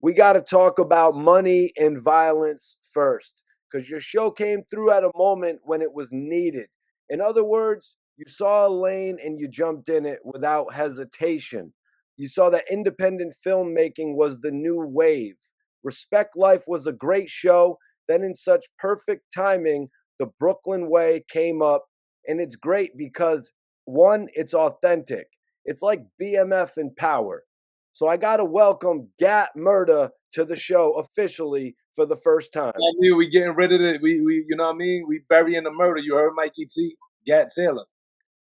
we got to talk about money and violence first because your show came through at a moment when it was needed. In other words, you saw a lane and you jumped in it without hesitation. You saw that independent filmmaking was the new wave. Respect Life was a great show. Then, in such perfect timing, The Brooklyn Way came up. And it's great because, one, it's authentic. It's like BMF in power. So I got to welcome Gat Murda to the show officially for the first time. I mean, we getting rid of it. We, you know what I mean? We burying the murder. You heard Mikey T, Gat Taylor.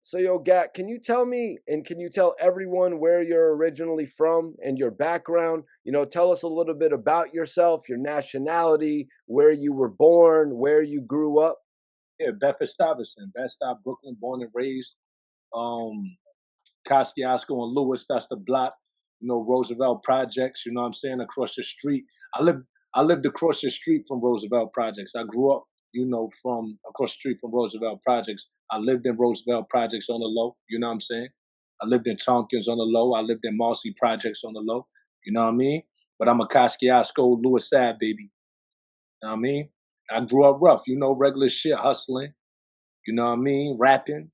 So, yo, Gat, can you tell me and can you tell everyone where you're originally from and your background? Tell us a little bit about yourself, your nationality, where you were born, where you grew up. Yeah, Bedford Stuyvesant, Bed Stuy, Brooklyn, born and raised. Um, Kosciuszko and Lewis, that's the block. Roosevelt Projects. You know what I'm saying? Across the street. I lived. I lived across the street from Roosevelt Projects. I grew up, from across the street from Roosevelt Projects. I lived in Roosevelt Projects on the low. You know what I'm saying? I lived in Tompkins on the low. I lived in Marcy Projects on the low. You know what I mean? But I'm a Kosciuszko Lewis Sad baby. You know what I mean? I grew up rough, regular shit, hustling, you know what I mean? Rapping,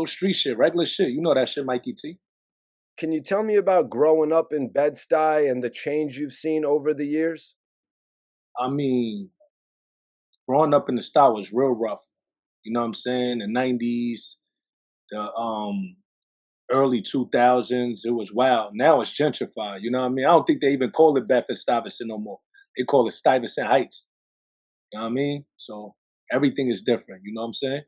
street shit, regular shit. You know that shit, Mikey T. Can you tell me about growing up in Bed Stuy and the change you've seen over the years? I mean, growing up in the style was real rough. You know what I'm saying? The 90s, the early 2000s, it was wild. Now it's gentrified, you know what I mean? I don't think they even call it Bedford Stuyvesant no more. They call it Stuyvesant Heights. You know what I mean? So everything is different, you know what I'm saying?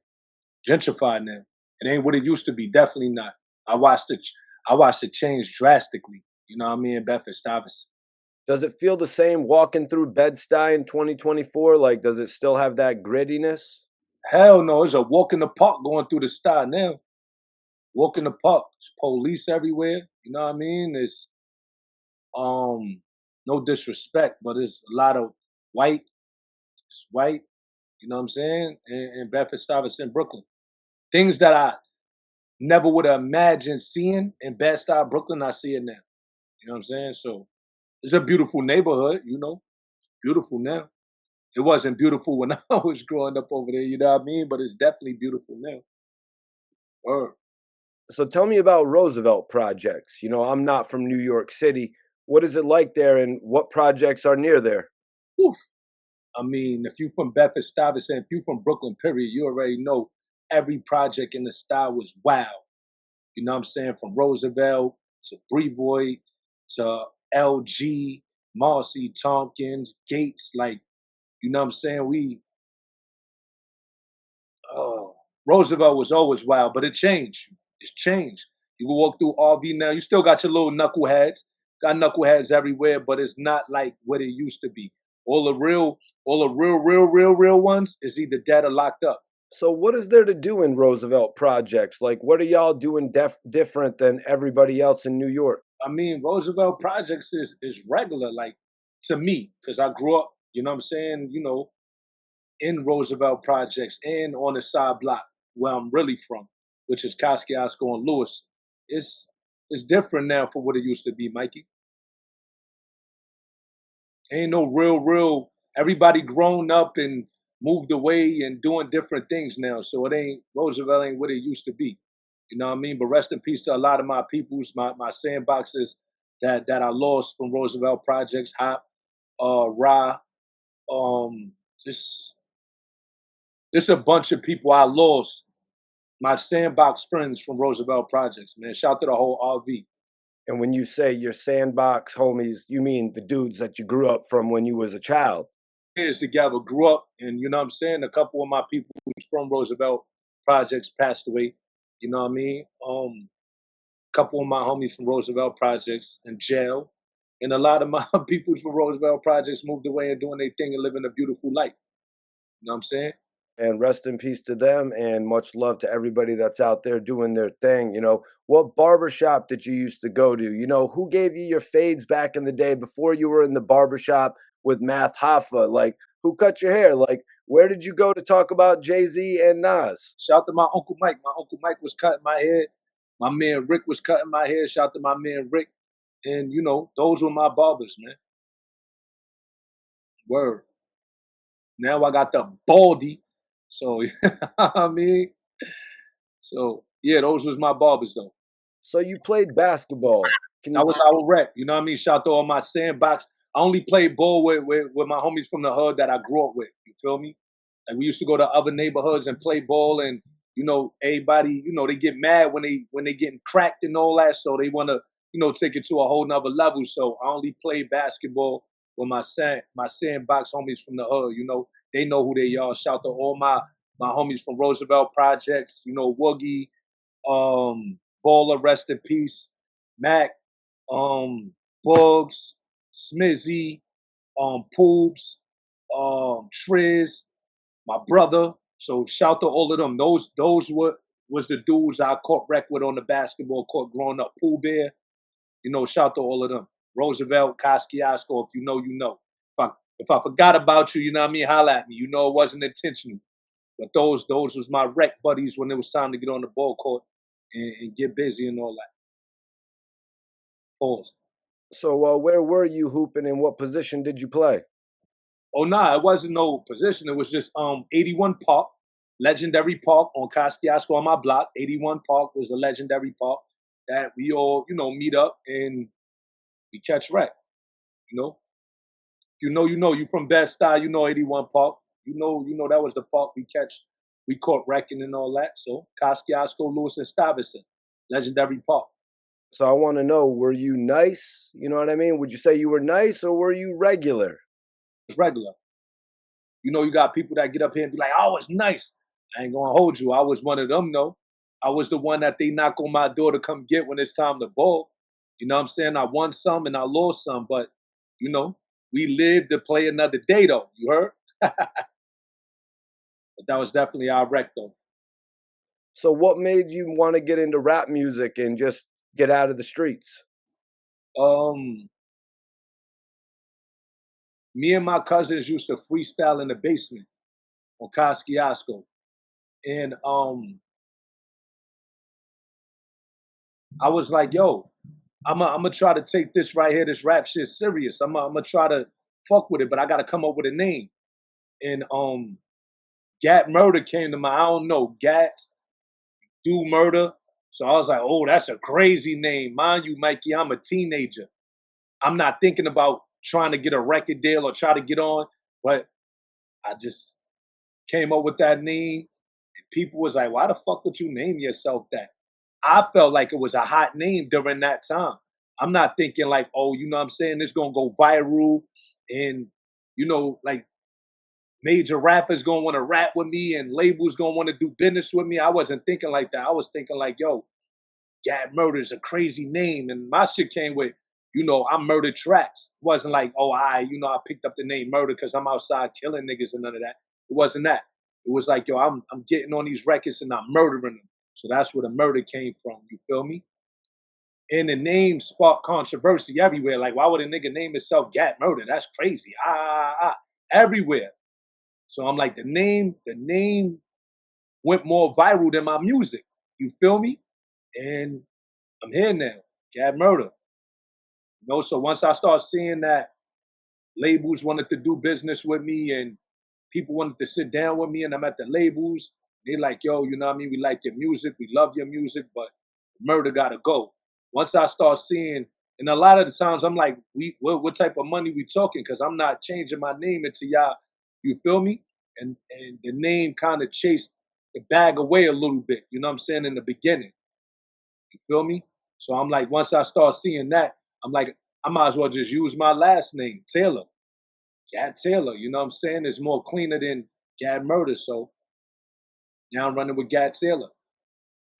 Gentrified now. It ain't what it used to be. Definitely not. I watched it. I watched it change drastically. You know what I mean? In Bedford Stuyvesant. Does it feel the same walking through Bed Stuy in 2024? Like, does it still have that grittiness? Hell no, it's a walk in the park going through the sty now. Walk in the park. There's police everywhere. You know what I mean? It's um no disrespect, but it's a lot of white. It's white. You know what I'm saying? In Bedford Stuyvesant, Brooklyn. Things that I never would have imagined seeing in Bed Stuy, Brooklyn. I see it now. You know what I'm saying? So it's a beautiful neighborhood. Beautiful now. It wasn't beautiful when I was growing up over there. You know what I mean? But it's definitely beautiful now. Word. So tell me about Roosevelt projects. I'm not from New York City. What is it like there and what projects are near there? Whew. I mean, if you from Bedford Stuyvesant, if you from Brooklyn, period, you already know every project in the style was wild. You know what I'm saying? From Roosevelt to Brevoy to LG, Marcy, Tompkins, Gates, like, you know what I'm saying? Roosevelt was always wild, but it changed. It's changed. You can walk through RV now. You still got your little knuckleheads. Got knuckleheads everywhere, but it's not like what it used to be. All the real, real ones is either dead or locked up. So what is there to do in Roosevelt projects? Like, what are y'all doing different than everybody else in New York? I mean, Roosevelt Projects is regular, like to me, because I grew up, you know what I'm saying, in Roosevelt Projects and on the side block where I'm really from, which is Kosciuszko and Lewis. It's it's different now from what it used to be, Mikey. Ain't no real. Everybody grown up and moved away and doing different things now. So it ain't Roosevelt ain't what it used to be. You know what I mean? But rest in peace to a lot of my peoples, my sandboxes that I lost from Roosevelt Projects, Hop, Ra, um, just it's a bunch of people I lost. My sandbox friends from Roosevelt Projects, man. Shout to the whole RV. And when you say your sandbox homies, you mean the dudes that you grew up from when you was a child. Years together, grew up, and you know what I'm saying? A couple of my people who's from Roosevelt Projects passed away. You know what I mean? A couple of my homies from Roosevelt Projects in jail. And a lot of my people from Roosevelt Projects moved away and doing their thing and living a beautiful life. You know what I'm saying? And rest in peace to them and much love to everybody that's out there doing their thing. What barbershop did you used to go to? Who gave you your fades back in the day before you were in the barbershop with Math Hoffa? Like, who cut your hair? Like, where did you go to talk about Jay-Z and Nas? Shout to my Uncle Mike. My Uncle Mike was cutting my hair. My man Rick was cutting my hair. Shout to my man Rick. And, those were my barbers, man. Word. Now I got the baldy. So I mean, so yeah, those was my barbers though. So you played basketball. Can That you was our rep. You know what I mean? Shout out to all my sandbox. I only played ball with my homies from the hood that I grew up with. You feel me? Like we used to go to other neighborhoods and play ball, and you know everybody, you know, they get mad when they getting cracked and all that, so they want to, you know, take it to a whole nother level. So I only play basketball with my sandbox homies from the hood. You know, they know who they are. Shout out to all my homies from Roosevelt Projects. You know, Woogie, Baller, rest in peace, Mac, Bugs, Smizzy, Poobs, Triz, my brother. So shout to all of them. Those was the dudes I caught wreck with on the basketball court growing up. Pooh Bear, you know, shout to all of them. Roosevelt, Kosciuszko, if you know, you know. If I forgot about you, you know what I mean, holla at me. You know it wasn't intentional. But those was my rec buddies when it was time to get on the ball court and get busy and all that. Pause. so where were you hooping and what position did you play? Oh nah, it wasn't no position. It was just 81 Park, legendary park on Kosciuszko on my block. 81 Park was a legendary park that we all, you know, meet up and we catch wreck. You know, if you know, you know. You from Bed Stuy, you know 81 Park. You know that was the park we caught wrecking and all that. So Kosciuszko, Lewis, and Stuyvesant, legendary park. So I want to know, were you nice? You know what I mean? Would you say you were nice or were you regular? It's regular. You know, you got people that get up here and be like, "Oh, it's nice." I ain't gonna hold you. I was one of them, though. I was the one that they knock on my door to come get when it's time to ball. You know what I'm saying? I won some and I lost some, but you know, we live to play another day, though. You heard? But that was definitely our wreck, though. So what made you want to get into rap music and just get out of the streets? Um, Me and my cousins used to freestyle in the basement on Kosciuszko, and I was like, "Yo, I'm gonna try to take this right here, this rap shit serious. I'm gonna try to fuck with it, but I gotta come up with a name." And Gat Murder came to my, I don't know, Gat Do Murder. So I was like, oh, that's a crazy name. Mind you, Mikey, I'm a teenager. I'm not thinking about trying to get a record deal or try to get on, but I just came up with that name. And people was like, why the fuck would you name yourself that? I felt like it was a hot name during that time. I'm not thinking like, oh, you know what I'm saying? It's gonna go viral and you know, like major rappers gonna want to rap with me and labels gonna want to do business with me. I wasn't thinking like that. I was thinking like, yo, Gad Murder is a crazy name. And my shit came with, you know, I murdered tracks. It wasn't like, oh, you know, I picked up the name Murder because I'm outside killing niggas and none of that. It wasn't that. It was like, yo, I'm getting on these records and I'm murdering them. So that's where the murder came from. You feel me? And the name sparked controversy everywhere. Like, why would a nigga name himself Gat Murder? That's crazy. Everywhere. So I'm like, the name went more viral than my music. You feel me? And I'm here now, Gat Murder. You know, so once I start seeing that labels wanted to do business with me and people wanted to sit down with me and I'm at the labels, they like, yo, you know what I mean? We like your music, we love your music, but murder gotta go. Once I start seeing, and a lot of the times I'm like, what type of money we talking? Because I'm not changing my name into y'all, you feel me? And the name kind of chased the bag away a little bit, you know what I'm saying, in the beginning. You feel me? So I'm like, once I start seeing that, I'm like, I might as well just use my last name, Taylor. Gat Taylor, you know what I'm saying? It's more cleaner than Gat Murder. So now I'm running with Gat Taylor.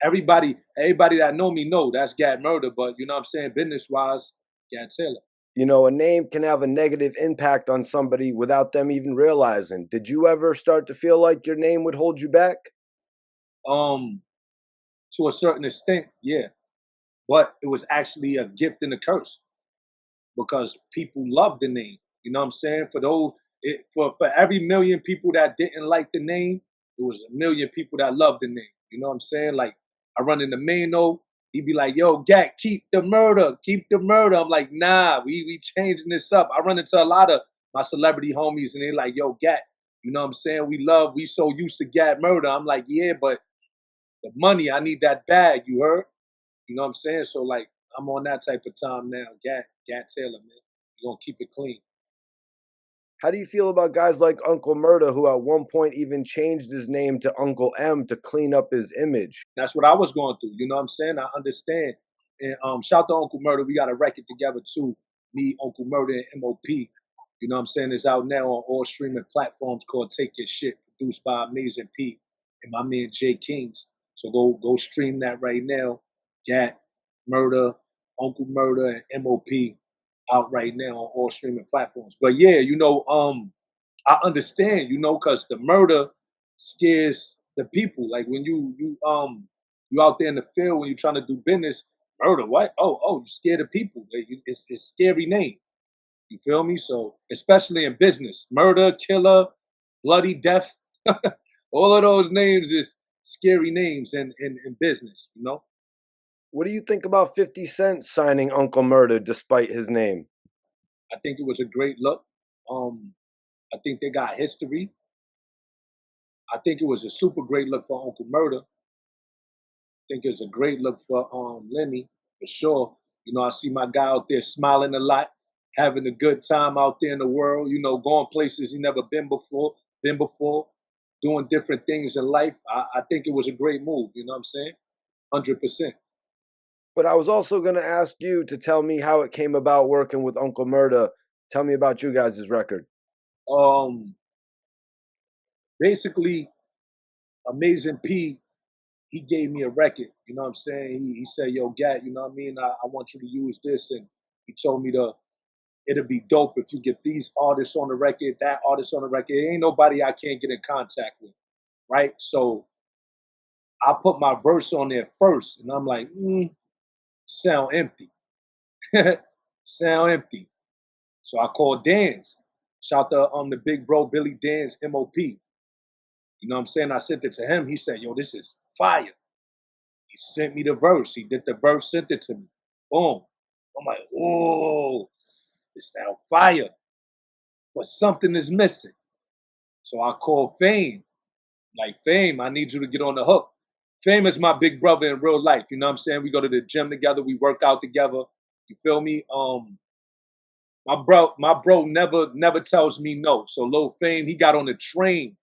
Everybody that know me know that's Gat Murder, but you know what I'm saying? Business wise, Gat Taylor. You know, a name can have a negative impact on somebody without them even realizing. Did you ever start to feel like your name would hold you back? Um, to a certain extent, yeah. But it was actually a gift and a curse because people love the name. You know what I'm saying? For every million people that didn't like the name, it was a million people that loved the name. You know what I'm saying? Like I run into Mano, he'd be like, "Yo, Gat, keep the murder, keep the murder." I'm like, "Nah, we changing this up." I run into a lot of my celebrity homies, and they're like, yo, Gat, you know what I'm saying? We so used to Gat murder. I'm like, yeah, but the money, I need that bag, you heard? You know what I'm saying? So like, I'm on that type of time now. Gat Taylor, man. We're gonna keep it clean. How do you feel about guys like Uncle Murda, who at one point even changed his name to Uncle M to clean up his image? That's what I was going through. You know what I'm saying? I understand. And shout to Uncle Murder. We got a record together too. Me, Uncle Murder, and MOP. You know what I'm saying? It's out now on all streaming platforms called Take Your Shit, produced by Amazing P and my man Jay Kings. So go stream that right now. Gat, Murder, Uncle Murder, and MOP out right now on all streaming platforms. But yeah, I understand, because the murder scares the people. Like when you out there in the field when you're trying to do business, murder, what? Oh, you scare the people. It's a scary name. You feel me? So especially in business, murder, killer, bloody death, all of those names is scary names in business. What do you think about 50 Cent signing Uncle Murda despite his name? I think it was a great look. I think they got history. I think it was a super great look for Uncle Murder. I think it was a great look for Lenny, for sure. I see my guy out there smiling a lot, having a good time out there in the world, going places he never been before, doing different things in life. I think it was a great move, you know what I'm saying? 100%. But I was also going to ask you to tell me how it came about working with Uncle Murda. Tell me about you guys' record. Um, Basically, Amazing P, he gave me a record, you know what I'm saying? He said, yo, Gat, you know what I mean? I want you to use this. And he told me it'll be dope if you get these artists on the record, that artist on the record. Ain't nobody I can't get in contact with, right? So I put my verse on there first, and I'm like, sound empty. Sound empty. So I called Dan's. Shout to the big bro Billy Dan's MOP. You know what I'm saying? I sent it to him. He said, yo, this is fire. He sent me the verse. He did the verse, sent it to me. Boom. I'm like, oh, this sound fire. But something is missing. So I called Fame. Like, Fame, I need you to get on the hook. Fame is my big brother in real life. You know what I'm saying? We go to the gym together. We work out together. You feel me? My bro never tells me no. So Lil Fame, he got on the train.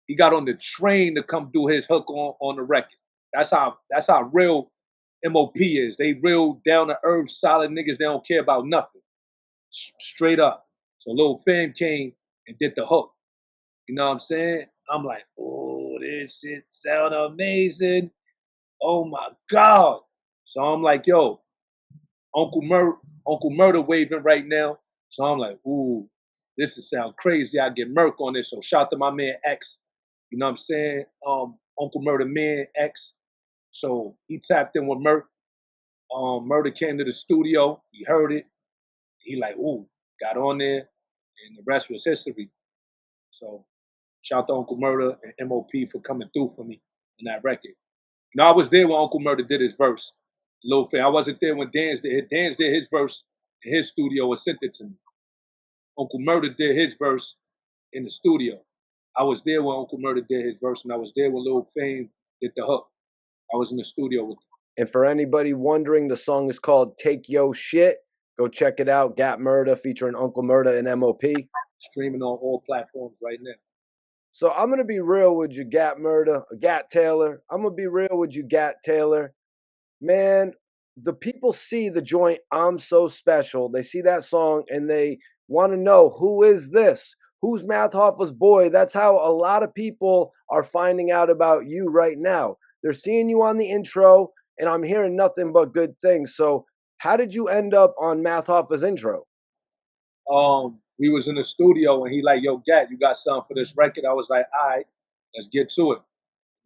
He got on the train to come do his hook on the record. That's how real MOP is. They real down to earth, solid niggas. They don't care about nothing. Straight up. So Lil Fame came and did the hook. You know what I'm saying? I'm like, oh, this shit sound amazing. Oh my God. So I'm like, yo, Uncle Murder waving right now. So I'm like, ooh, this is sound crazy. I get Merc on this. So shout to my man X. You know what I'm saying? Uncle Murder man X. So he tapped in with Merc. Murder came to the studio. He heard it. He like, ooh, got on there, and the rest was history. So shout to Uncle Murder and MOP for coming through for me on that record. I was there when Uncle Murder did his verse. Lil Fan. I wasn't there when Dan's did it. Dan's did his verse in his studio and sent it to me. Uncle Murder did his verse in the studio. I was there when Uncle Murder did his verse, and I was there when Lil Fame did the hook. I was in the studio with him. And for anybody wondering, the song is called Take Yo Shit. Go check it out. Gat Murda featuring Uncle Murda and MOP. Streaming on all platforms right now. So I'm gonna be real with you, Gat Murda, Gat Taylor. I'm gonna be real with you, Gat Taylor. Man, the people see the joint I'm So Special. They see that song and they want to know, who is this? Who's Math Hoffa's boy? That's how a lot of people are finding out about you right now. They're seeing you on the intro, and I'm hearing nothing but good things. So how did you end up on Math Hoffa's intro? We was in the studio and he like, yo, Gat, you got something for this record? I was like, all right, let's get to it.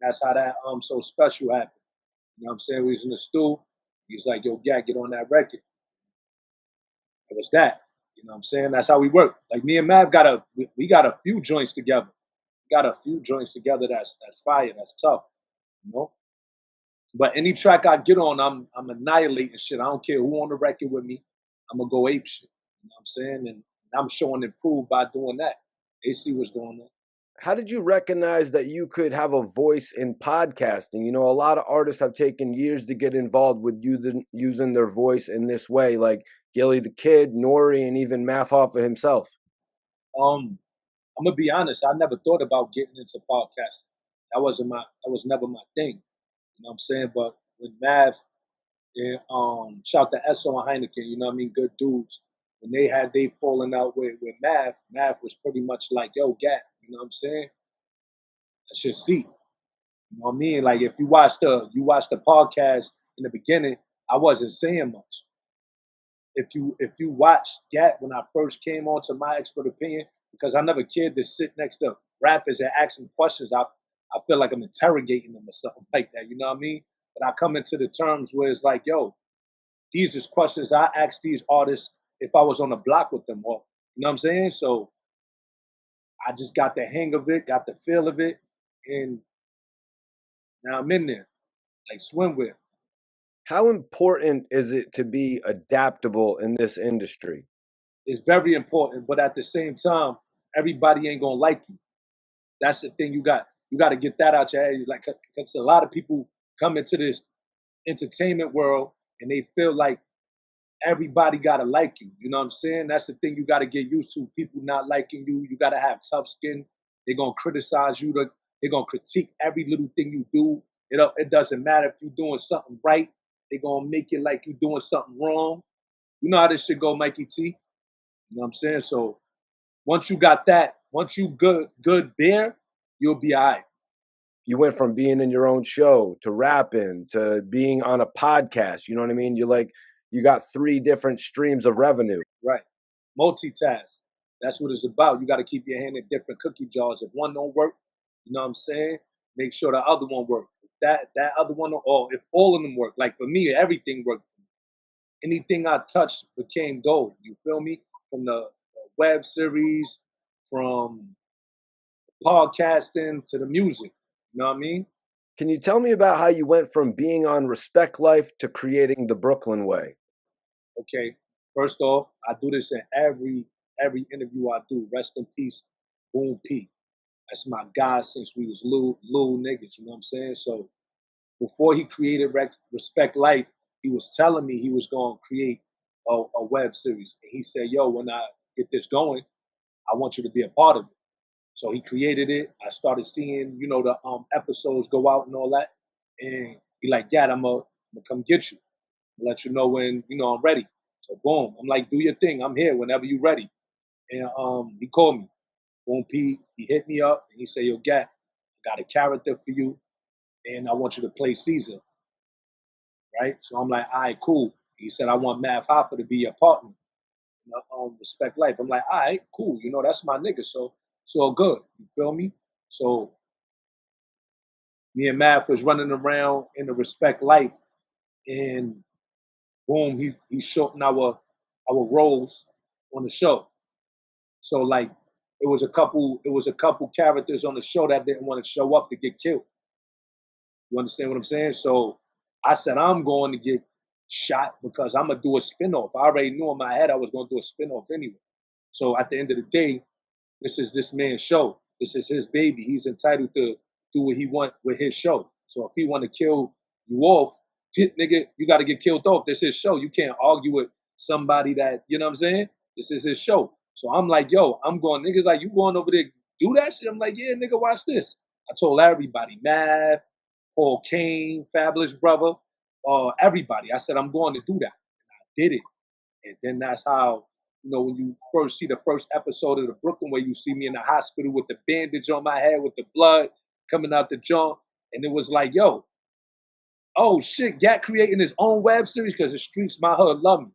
That's how that So Special happened. You know what I'm saying? We was in the stool. He was like, yo, Gat, get on that record. It was that. You know what I'm saying? That's how we work. Like me and Mav we got a few joints together. We got a few joints together that's fire, that's tough. You know? But any track I get on, I'm annihilating shit. I don't care who on the record with me. I'm gonna go ape shit. You know what I'm saying? And I'm showing improve by doing that. They see what's going on. How did you recognize that you could have a voice in podcasting? You know, a lot of artists have taken years to get involved with using their voice in this way, like Gilly the Kid, Nori, and even Math Hoffa himself. Um, I'm gonna be honest. I never thought about getting into podcasting. That was never my thing. You know what I'm saying? But with Mav and shout to Esso and Hynaken, you know what I mean? Good dudes. When they falling out with Mav was pretty much like, yo, Gat, you know what I'm saying? That's your seat. You know what I mean? Like if you watch the podcast in the beginning, I wasn't saying much. If you watch Gat when I first came on to my expert opinion, because I never cared to sit next to rappers and ask them questions. I feel like I'm interrogating them or something like that. You know what I mean? But I come into the terms where it's like, yo, these is questions I ask these artists if I was on the block with them, or you know what I'm saying? So I just got the hang of it, got the feel of it, and now I'm in there, like swimwear. How important is it to be adaptable in this industry? It's very important, but at the same time, everybody ain't gonna like you. That's the thing you got to get that out your head. Like, because a lot of people come into this entertainment world and they feel like everybody gotta like you. You know what I'm saying? That's the thing you gotta get used to. People not liking you. You gotta have tough skin. They're gonna criticize you. They're gonna critique every little thing you do. It doesn't matter if you're doing something right. They're gonna make it like you're doing something wrong. You know how this shit go, Mikey T. You know what I'm saying? So once you got that, once you good there, you'll be all right. You went from being in your own show to rapping to being on a podcast. You know what I mean? You got three different streams of revenue. Right. Multitask. That's what it's about. You got to keep your hand in different cookie jars. If one don't work, you know what I'm saying? Make sure the other one works. If that other one, or if all of them work. Like for me, everything worked. Anything I touched became gold. You feel me? From the web series, from podcasting to the music. You know what I mean? Can you tell me about how you went from being on Respect Life to creating the Brooklyn Way? Okay. First off, I do this in every interview I do. Rest in peace, Boom P. That's my guy since we was little niggas. You know what I'm saying? So before he created Respect Life, he was telling me he was going to create a web series. And he said, yo, when I get this going, I want you to be a part of it. So he created it. I started seeing, the episodes go out and all that. And he like, Dad, I'm gonna come get you. Let you know when, I'm ready. So boom. I'm like, do your thing. I'm here whenever you're ready. And he called me. Boom P, he hit me up and he said, yo, Gat, I got a character for you and I want you to play Caesar. Right? So I'm like, all right, cool. He said, I want Mav Hoffa to be your partner. Respect Life. I'm like, all right, cool. That's my nigga. So it's all good. You feel me? So me and Mav was running around in the Respect Life, and boom, he's shorting our roles on the show. So like it was a couple characters on the show that didn't want to show up to get killed. You understand what I'm saying? So I said I'm going to get shot because I'm gonna do a spinoff. I already knew in my head I was gonna do a spinoff anyway. So at the end of the day, this is this man's show. This is his baby. He's entitled to do what he want with his show. So if he want to kill you off, nigga, you got to get killed off. This is his show. You can't argue with somebody that, you know what I'm saying? This is his show. So I'm like, yo, I'm going, niggas like, you going over there do that shit? I'm like, yeah, nigga, watch this. I told everybody, Mav, Paul Kane, Fabulous Brother, everybody. I said, I'm going to do that. And I did it. And then that's how, when you first see the first episode of the Brooklyn where you see me in the hospital with the bandage on my head with the blood coming out the joint. And it was like, yo, oh shit, Gat creating his own web series because the streets, my hood love me.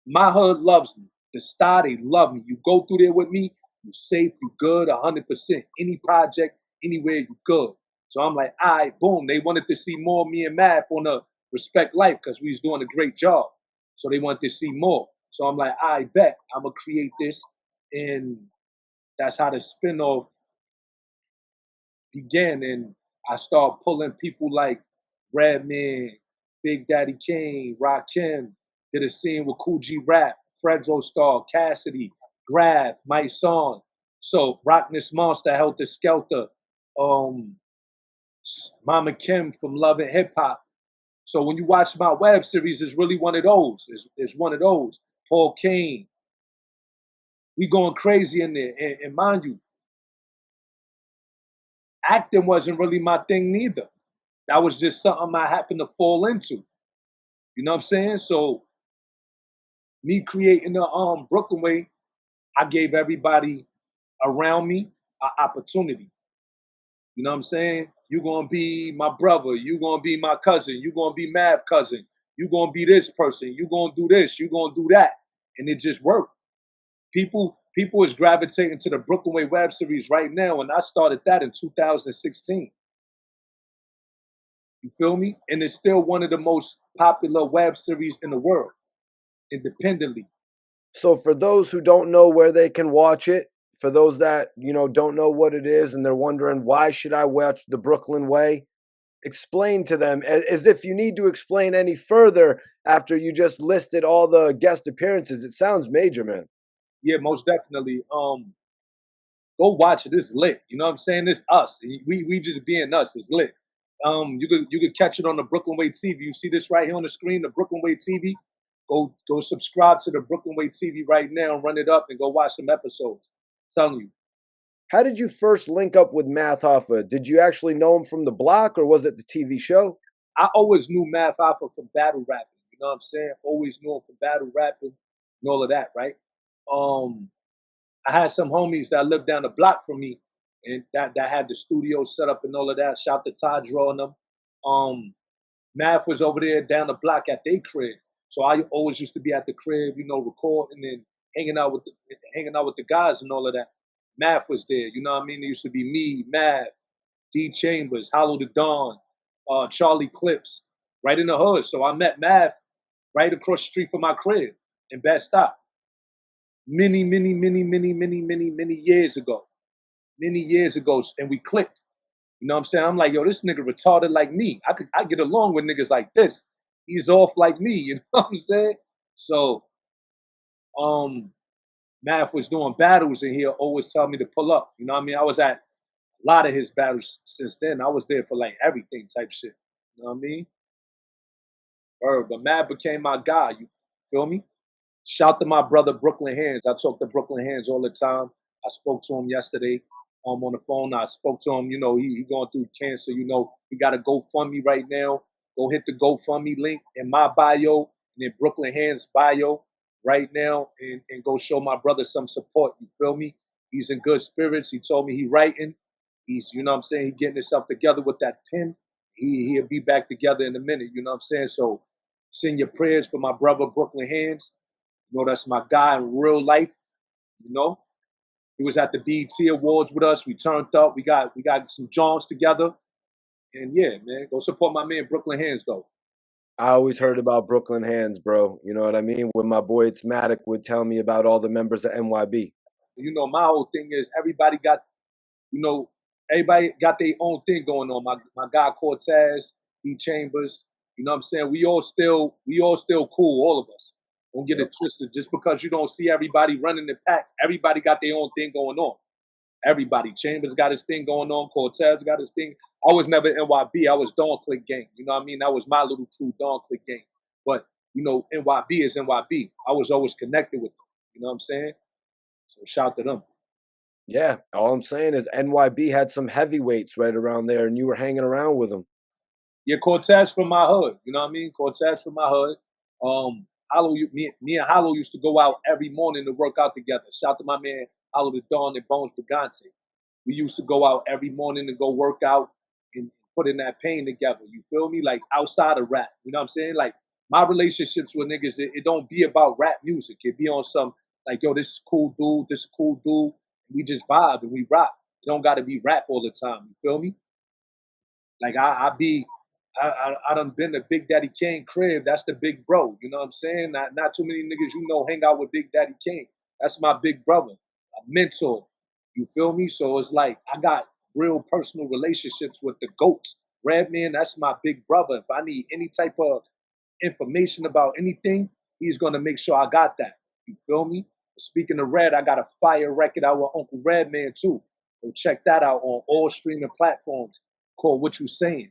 My hood loves me. The star, they love me. You go through there with me, you safe, you good, 100%. Any project, anywhere, you good. So I'm like, all right, boom. They wanted to see more of me and Mav on the Respect Life because we was doing a great job. So they wanted to see more. So I'm like, I bet I'm going to create this. And that's how the spinoff began. And I started pulling people like Redman, Big Daddy Kane, Rakim, did a scene with Cool G Rap, Fredro Star, Cassidy, Grab, My Song. So Rockness Monster, Helter Skelter, um, Mama Kim from Love and Hip Hop. So when you watch my web series, it's really one of those. It's one of those. Paul Kane. We going crazy in there. And mind you, acting wasn't really my thing neither. That was just something I happened to fall into. You know what I'm saying? So me creating the Brooklyn way, I gave everybody around me an opportunity. You know what I'm saying? You gonna be my brother, you gonna be my cousin, you gonna be Mav cousin, you gonna be this person, you gonna do this, you gonna do that. And it just worked. People is gravitating to the Brooklyn Way web series right now, and I started that in 2016. You feel me? And it's still one of the most popular web series in the world, independently. So for those who don't know where they can watch it, for those that, don't know what it is and they're wondering why should I watch The Brooklyn Way, explain to them as if you need to explain any further after you just listed all the guest appearances. It sounds major, man. Yeah, most definitely. Go watch it. It's lit. You know what I'm saying? It's us. We just being us. It's lit. You could catch it on the Brooklyn Way TV. You see this right here on the screen, the Brooklyn Way TV. Go subscribe to the Brooklyn Way TV right now and run it up and go watch some episodes. I'm telling you. How did you first link up with Math Hoffa? Did you actually know him from the block or was it the TV show? I always knew Math Hoffa from battle rapping. You know what I'm saying? Always knew him from battle rapping and all of that, right? Um, I had some homies that lived down the block from me and that had the studio set up and all of that. Shout to Todd drawing them. Math was over there down the block at their crib. So I always used to be at the crib, recording and hanging out with the guys and all of that. Math was there, you know what I mean? It used to be me, Math, D Chambers, Hollow the Dawn, Charlie Clips, right in the hood. So I met Math right across the street from my crib in Bed Stuy. Many years ago. Many years ago, and we clicked. You know what I'm saying? I'm like, yo, this nigga retarded like me. I get along with niggas like this. He's off like me, you know what I'm saying? So Math was doing battles and he'll always tell me to pull up. You know what I mean? I was at a lot of his battles since then. I was there for like everything type shit. You know what I mean? But Math became my guy. You feel me? Shout to my brother Brooklyn Hands. I talk to Brooklyn Hands all the time. I spoke to him yesterday on the phone. I spoke to him, he going through cancer, he got a GoFundMe right now. Go hit the GoFundMe link in my bio and in Brooklyn Hands bio right now and go show my brother some support. You feel me? He's in good spirits. He told me he writing. He's, you know what I'm saying, he getting himself together with that pen. He'll be back together in a minute, you know what I'm saying? So send your prayers for my brother Brooklyn Hands. That's my guy in real life. He was at the BET Awards with us. We turned up. We got some Johns together. And yeah, man, go support my man Brooklyn Hands though. I always heard about Brooklyn Hands, bro. You know what I mean? When my boy Matic would tell me about all the members of NYB. My whole thing is everybody got their own thing going on. My guy Cortez, D Chambers, you know what I'm saying? We all still cool, all of us. Don't get it twisted. Just because you don't see everybody running the packs, everybody got their own thing going on. Everybody. Chambers got his thing going on. Cortez got his thing. I was never NYB. I was Dawn Click Gang. You know what I mean? That was my little crew, Dawn Click Gang. But, NYB is NYB. I was always connected with them. You know what I'm saying? So shout to them. Yeah. All I'm saying is NYB had some heavyweights right around there and you were hanging around with them. Yeah, Cortez from my hood. You know what I mean? Cortez from my hood. Me and Hollow used to go out every morning to work out together. Shout to my man Hollow the Dawn and Bones Brigante. We used to go out every morning to go work out and put in that pain together. You feel me? Like outside of rap. You know what I'm saying? Like my relationships with niggas, it don't be about rap music. It be on some like, yo, this is cool dude, this is cool dude. We just vibe and we rock. It don't gotta be rap all the time. You feel me? Like I done been to Big Daddy Kane crib. That's the big bro. You know what I'm saying? Not too many niggas hang out with Big Daddy Kane. That's my big brother, a mentor. You feel me? So it's like I got real personal relationships with the goats. Redman, that's my big brother. If I need any type of information about anything, he's gonna make sure I got that. You feel me? Speaking of Red, I got a fire record out with Uncle Redman too. So check that out on all streaming platforms called What You Saying.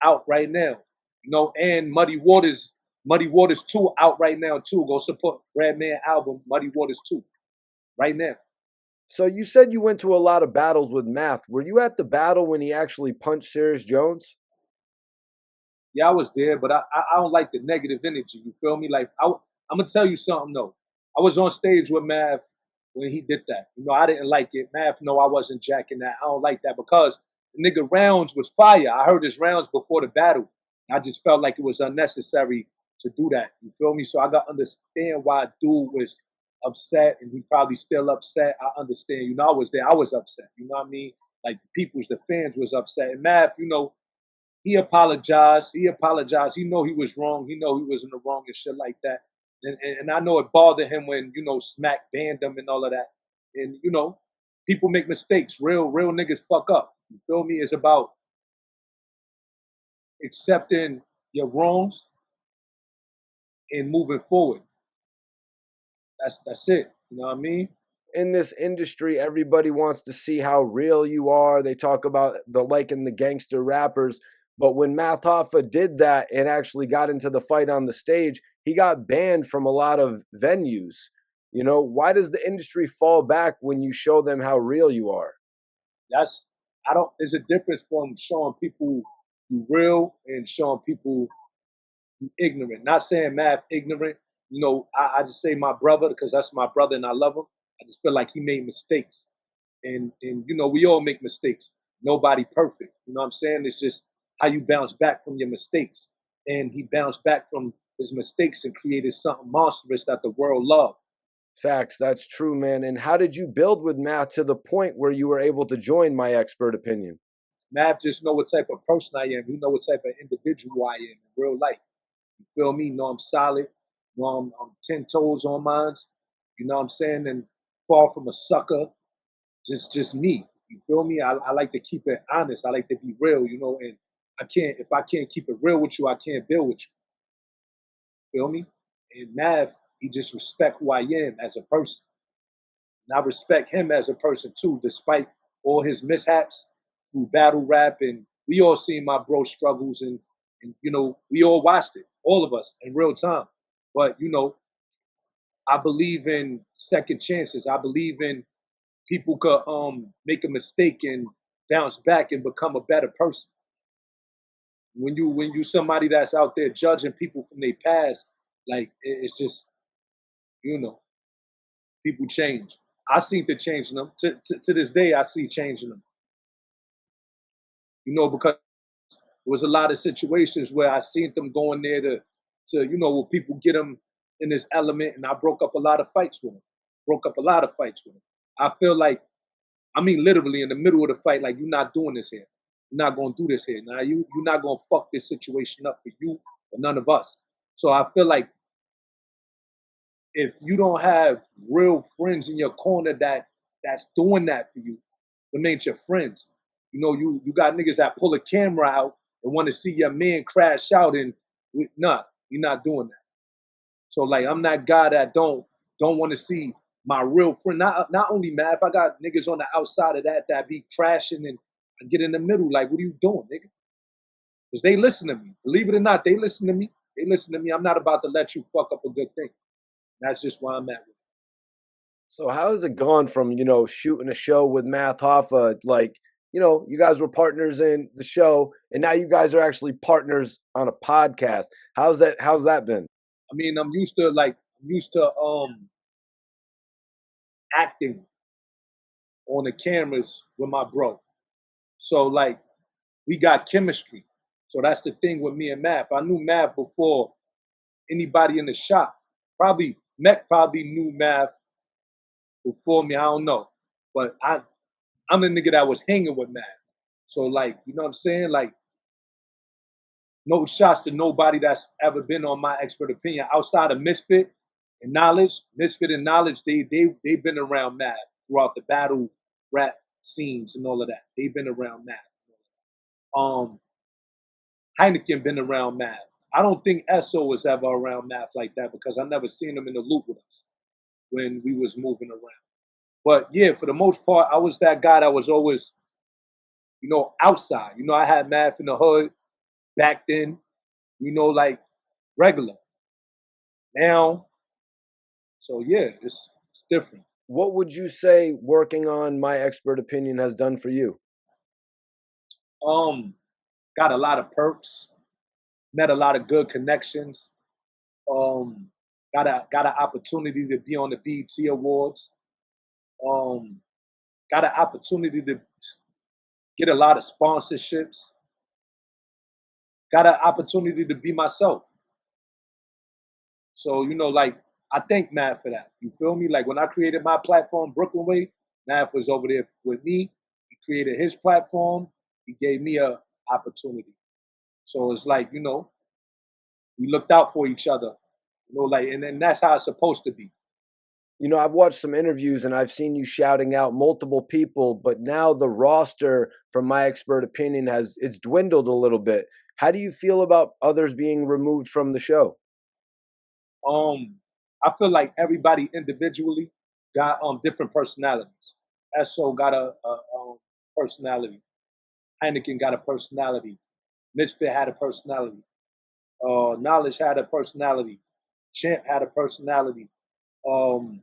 Out right now. You know, and Muddy Waters 2 out right now too. Go support Redman album, Muddy Waters 2, right now. So you said you went to a lot of battles with Math. Were you at the battle when he actually punched Serious Jones? Yeah, I was there, but I don't like the negative energy. You feel me? Like I'm gonna tell you something though. I was on stage with Mav when he did that. You know, I didn't like it. Mav, no, I wasn't jacking that. I don't like that because the nigga rounds was fire. I heard his rounds before the battle. I just felt like it was unnecessary to do that. You feel me? So I got to understand why dude was upset, and he probably still upset. I understand. You know, I was there. I was upset. You know what I mean? Like the fans was upset. And Mav, you know, he apologized. He apologized. He know he was wrong. He know he was in the wrong and shit like that. And I know it bothered him when, you know, Smack banned him and all of that. And, you know, people make mistakes. Real niggas fuck up. You feel me? It's about accepting your wrongs and moving forward. That's it. You know what I mean? In this industry, everybody wants to see how real you are. They talk about the liking the gangster rappers. But when Math Hoffa did that and actually got into the fight on the stage, he got banned from a lot of venues. You know, why does the industry fall back when you show them how real you are? That's I don't there's a difference from showing people you real and showing people you ignorant. Not saying Math ignorant. You know, I just say my brother because that's my brother and I love him. I just feel like he made mistakes. And you know, we all make mistakes. Nobody perfect. You know what I'm saying? It's just how you bounce back from your mistakes. And he bounced back from his mistakes and created something monstrous that the world loved. Facts, that's true, man. And how did you build with Math to the point where you were able to join My Expert Opinion? Mav just know what type of person I am. He know what type of individual I am in real life. You feel me? Know I'm solid. Know I'm 10 toes on mines. You know what I'm saying? And far from a sucker. Just me. You feel me? I like to keep it honest. I like to be real, you know, and if I can't keep it real with you, I can't build with you. Feel me? And Mav, he just respect who I am as a person. And I respect him as a person too, despite all his mishaps through battle rap. And we all seen my bro struggles and you know, we all watched it, all of us in real time. But you know, I believe in second chances. I believe in people could make a mistake and bounce back and become a better person. When you somebody that's out there judging people from their past, like it's just, you know, people change. I see the change in them. To this day, I see change in them. You know, because there was a lot of situations where I seen them going there to you know, where people get them in this element, and I broke up a lot of fights with them. Broke up a lot of fights with them. I feel like, I mean, literally in the middle of the fight, like you're not doing this here. You're not gonna do this here. Now you're not gonna fuck this situation up for you or none of us. So I feel like if you don't have real friends in your corner that's doing that for you, them ain't your friends. You know, you got niggas that pull a camera out and want to see your man crash out, and nah, you're not doing that. So like I'm that guy that don't want to see my real friend. Not only mad, if I got niggas on the outside of that be crashing and I get in the middle, like what are you doing, nigga? Because they listen to me. Believe it or not, they listen to me. They listen to me. I'm not about to let you fuck up a good thing. That's just where I'm at with it. So how has it gone from, you know, shooting a show with Math Hoffa, like, you know, you guys were partners in the show, and now you guys are actually partners on a podcast. How's that been? I mean, I'm used to acting on the cameras with my bro. So like we got chemistry. So that's the thing with me and Math. I knew Math before anybody in the shop. Probably Mac probably knew Math before me. I don't know, but I'm the nigga that was hanging with Math. So like, you know what I'm saying? Like, no shots to nobody that's ever been on My Expert Opinion outside of Misfit and Knowledge. They've been around Math throughout the battle rap scenes and all of that. They've been around Math. Um, Hynaken been around Math. I don't think Esso was ever around Math like that because I never seen him in the loop with us. when we was moving around. But yeah, for the most part, I was that guy that was always, outside. I had math in the hood back then, like regular. Now, so yeah, it's different. What would you say working on My Expert Opinion has done for you? Um, got a lot of perks, met a lot of good connections. Um, got an opportunity to be on the BET Awards. Um, got an opportunity to get a lot of sponsorships. Got an opportunity to be myself. So, like I thank Matt for that. You feel me? Like when I created my platform, Brooklyn Way, Matt was over there with me. He created his platform. He gave me a opportunity. So it's like, we looked out for each other. Like, and then that's how it's supposed to be. I've watched some interviews and I've seen you shouting out multiple people, but now the roster, from My Expert Opinion, it's dwindled a little bit. How do you feel about others being removed from the show? I feel like everybody individually got different personalities. Esso got a personality. Heineken got a personality. Misfit had a personality. Knowledge had a personality. Champ had a personality. Um,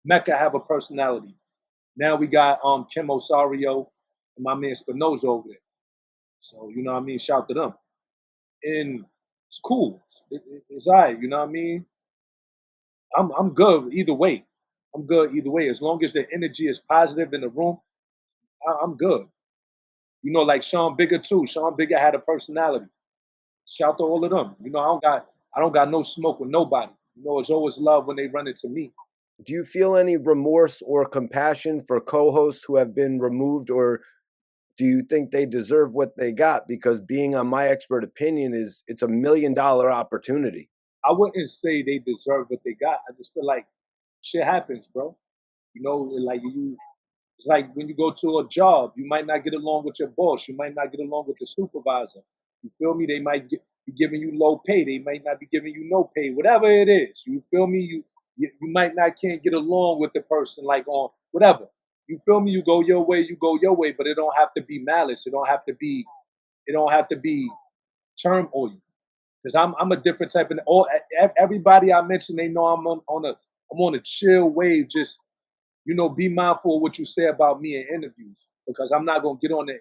Mecca have a personality. Now we got Kim Osario and my man Spinoza over there. So you know what I mean. Shout to them. And it's cool. It's all right. You know what I mean. I'm good either way. I'm good either way. As long as the energy is positive in the room, I'm good. Like Sean Bigger too. Sean Bigger had a personality. Shout to all of them. I don't got no smoke with nobody. It's always love when they run into me. Do you feel any remorse or compassion for co-hosts who have been removed, or do you think they deserve what they got? Because being on My Expert Opinion it's $1 million opportunity. I wouldn't say they deserve what they got. I just feel like shit happens, bro. Like it's like when you go to a job, you might not get along with your boss. You might not get along with the supervisor. You feel me? They might be giving you low pay. They might not be giving you no pay. Whatever it is, you feel me? You might not can't get along with the person like on whatever. You feel me? You go your way. You go your way. But it don't have to be malice. It don't have to be. It don't have to be turmoil. Because I'm a different type of. Everybody I mentioned, they know I'm on a chill wave. Just be mindful of what you say about me in interviews because I'm not gonna get on the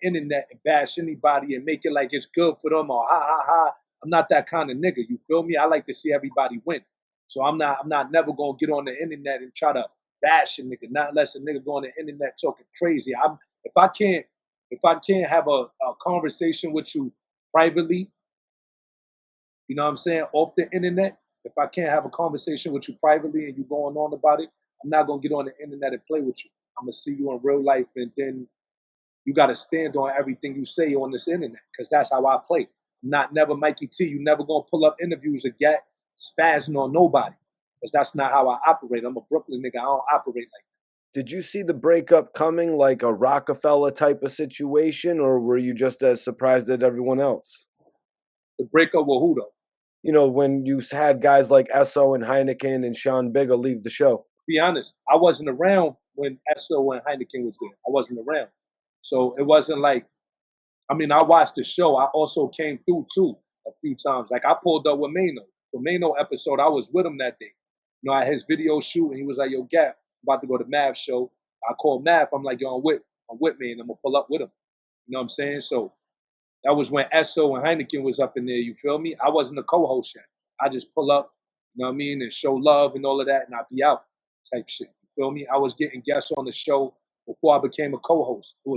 internet and bash anybody and make it like it's good for them or ha ha ha. I'm not that kind of nigga. You feel me? I like to see everybody win. So I'm not never gonna get on the internet and try to bash a nigga, not unless a nigga go on the internet talking crazy. If I can't if I can't have a conversation with you privately, what I'm saying, off the internet, if I can't have a conversation with you privately and you going on about it, I'm not gonna get on the internet and play with you. I'm gonna see you in real life, and then you gotta stand on everything you say on this internet, because that's how I play. I'm not never Mikey T. You never gonna pull up interviews and get spazzing on nobody, because that's not how I operate. I'm a Brooklyn nigga. I don't operate like that. Did you see the breakup coming, like a Rockefeller type of situation, or were you just as surprised as everyone else? The breakup with who though? When you had guys like Esso and Heineken and Sean Bigger leave the show. Be honest, I wasn't around when Esso and Heineken was there. I wasn't around. So it wasn't like, I watched the show. I also came through too a few times. Like I pulled up with Mano. The Mano episode, I was with him that day. At his video shoot, and he was like, "Yo, Gat, I'm about to go to Mav show." I called Mav. I'm like, "Yo, I'm with me, and I'm gonna pull up with him." You know what I'm saying? So that was when Esso and Heineken was up in there. You feel me? I wasn't a co-host yet. I just pull up, and show love and all of that, and I'd be out type shit. You feel me? I was getting guests on the show before I became a co-host. It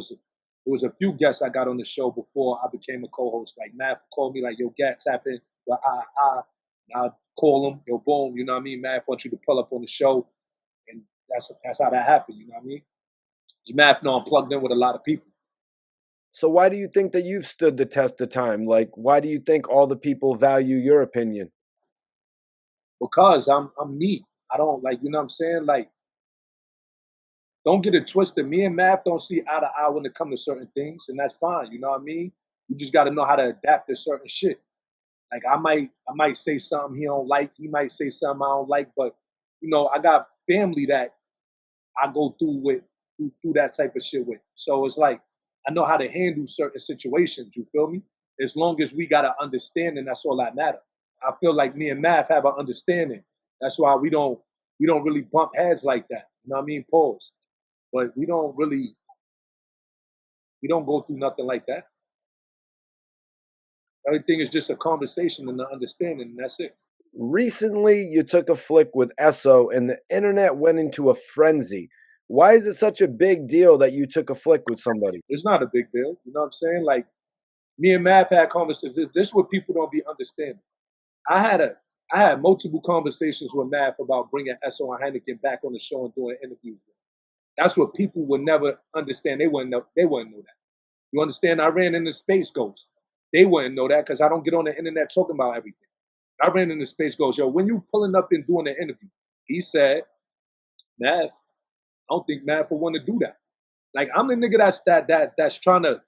was a few guests I got on the show before I became a co-host. Like Matt called me like, "Yo, Gat, tap in." Well, and I'd call him, "Yo, boom." You know what I mean? Matt wants you to pull up on the show, and that's how that happened. You know what I mean? Matt, I'm plugged in with a lot of people. So why do you think that you've stood the test of time? Like, why do you think all the people value your opinion? Because I'm me. I don't like, you know what I'm saying? Like, don't get it twisted. Me and Math don't see eye to eye when it comes to certain things, and that's fine. You know what I mean? You just got to know how to adapt to certain shit. Like I might say something he don't like. He might say something I don't like, but I got family that I go through that type of shit with. So it's like I know how to handle certain situations. You feel me? As long as we got an understanding, that's all that matters. I feel like me and Math have an understanding. That's why we don't really bump heads like that. You know what I mean? Pause. But we don't go through nothing like that. Everything is just a conversation and an understanding, and that's it. Recently, you took a flick with Esso, and the internet went into a frenzy. Why is it such a big deal that you took a flick with somebody? It's not a big deal. You know what I'm saying? Like me and Math had conversations. This is what people don't be understanding. I had a I had multiple conversations with Math about bringing Esso and Heineken back on the show and doing interviews with. That's what people would never understand. They wouldn't know. They wouldn't know that. You understand? I ran into Space Ghost. They wouldn't know that because I don't get on the internet talking about everything. I ran into Space Ghost. Yo, when you pulling up and doing an interview, he said, Math, I don't think Math will want to do that. Like I'm the nigga that's trying to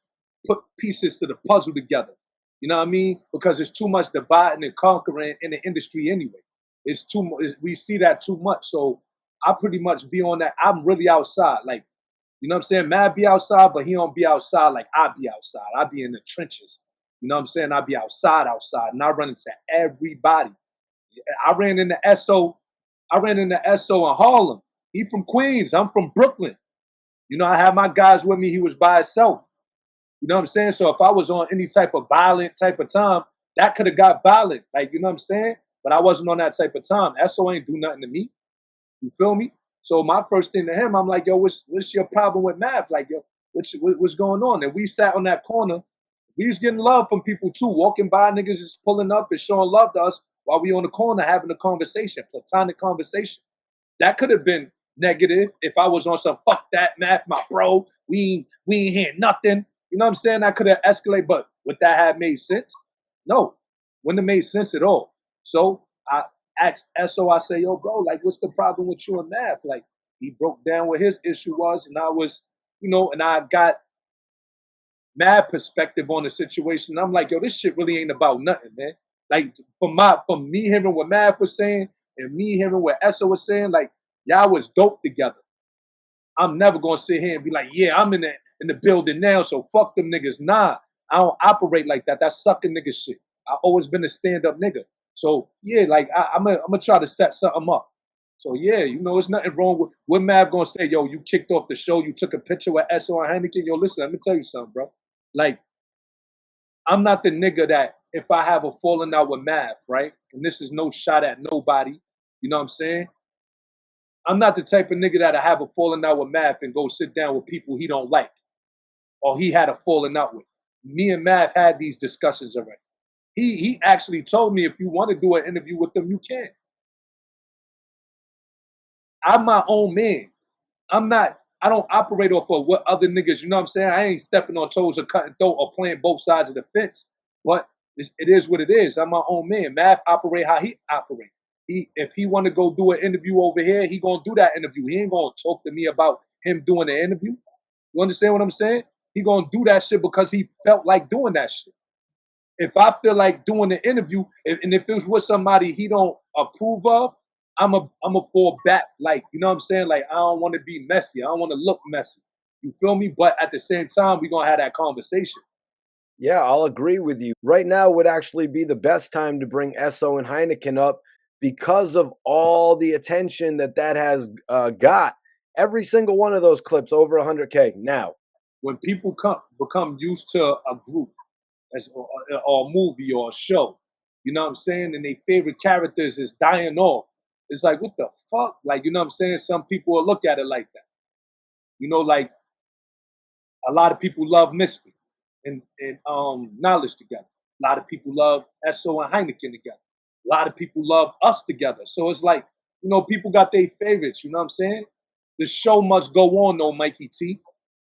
put pieces to the puzzle together. You know what I mean? Because it's too much dividing and conquering in the industry anyway. It's too much. We see that too much. So I pretty much be on that. I'm really outside. Like, you know what I'm saying? Matt be outside, but he don't be outside like I be outside. I be in the trenches. You know what I'm saying? I be outside, and I run into everybody. I ran into Esso. I ran into Esso in Harlem. He from Queens. I'm from Brooklyn. I had my guys with me. He was by himself. You know what I'm saying? So if I was on any type of violent type of time, that could have got violent. Like, you know what I'm saying? But I wasn't on that type of time. Esso ain't do nothing to me. You feel me? So my first thing to him, I'm like, yo, what's your problem with Math? Like, yo, what's going on? And we sat on that corner. We was getting love from people too. Walking by, niggas is pulling up and showing love to us while we on the corner having a conversation, platonic conversation. That could have been negative if I was on some fuck that Math, my bro. We ain't hearing nothing. You know what I'm saying? I could have escalated, but would that have made sense? No, wouldn't have made sense at all. So I asked Esso, I say, yo, bro, like, what's the problem with you and Math? Like, he broke down what his issue was, and I was, and I got mad perspective on the situation. I'm like, yo, this shit really ain't about nothing, man. Like, from me hearing what Math was saying and me hearing what Esso was saying, like, y'all was dope together. I'm never gonna sit here and be like, yeah, I'm in the building now, so fuck them niggas. Nah, I don't operate like that. That's sucking nigga shit. I've always been a stand-up nigga. So yeah, like I'm gonna try to set something up. So yeah, there's nothing wrong with what Mav gonna say, yo, you kicked off the show, you took a picture with Esso and Heineken. Yo, listen, let me tell you something, bro. Like, I'm not the nigga that if I have a falling out with Mav, right? And this is no shot at nobody, you know what I'm saying? I'm not the type of nigga that'll have a falling out with Mav and go sit down with people he don't like or he had a falling out with. Me and Mav had these discussions already. He actually told me if you want to do an interview with them, you can. I'm my own man. I don't operate off of what other niggas, you know what I'm saying? I ain't stepping on toes or cutting throat or playing both sides of the fence. But it is what it is. I'm my own man. Mav operate how he operate. If he want to go do an interview over here, he gonna do that interview. He ain't gonna talk to me about him doing the interview. You understand what I'm saying? He gonna do that shit because he felt like doing that shit. If I feel like doing the interview, and if it was with somebody he don't approve of, I'm a fall back. Like, you know what I'm saying? Like, I don't want to be messy. I don't want to look messy. You feel me? But at the same time, we gonna have that conversation. Yeah, I'll agree with you. Right now would actually be the best time to bring Esso and Heineken up because of all the attention that has got. Every single one of those clips over 100K now. When people become used to a group or a movie or a show, you know what I'm saying, and their favorite characters is dying off, it's like, what the fuck? Like, you know what I'm saying? Some people will look at it like that. Like a lot of people love Mystery and Knowledge together. A lot of people love Esso and Heineken together. A lot of people love us together. So it's like, people got their favorites, you know what I'm saying? The show must go on though, Mikey T.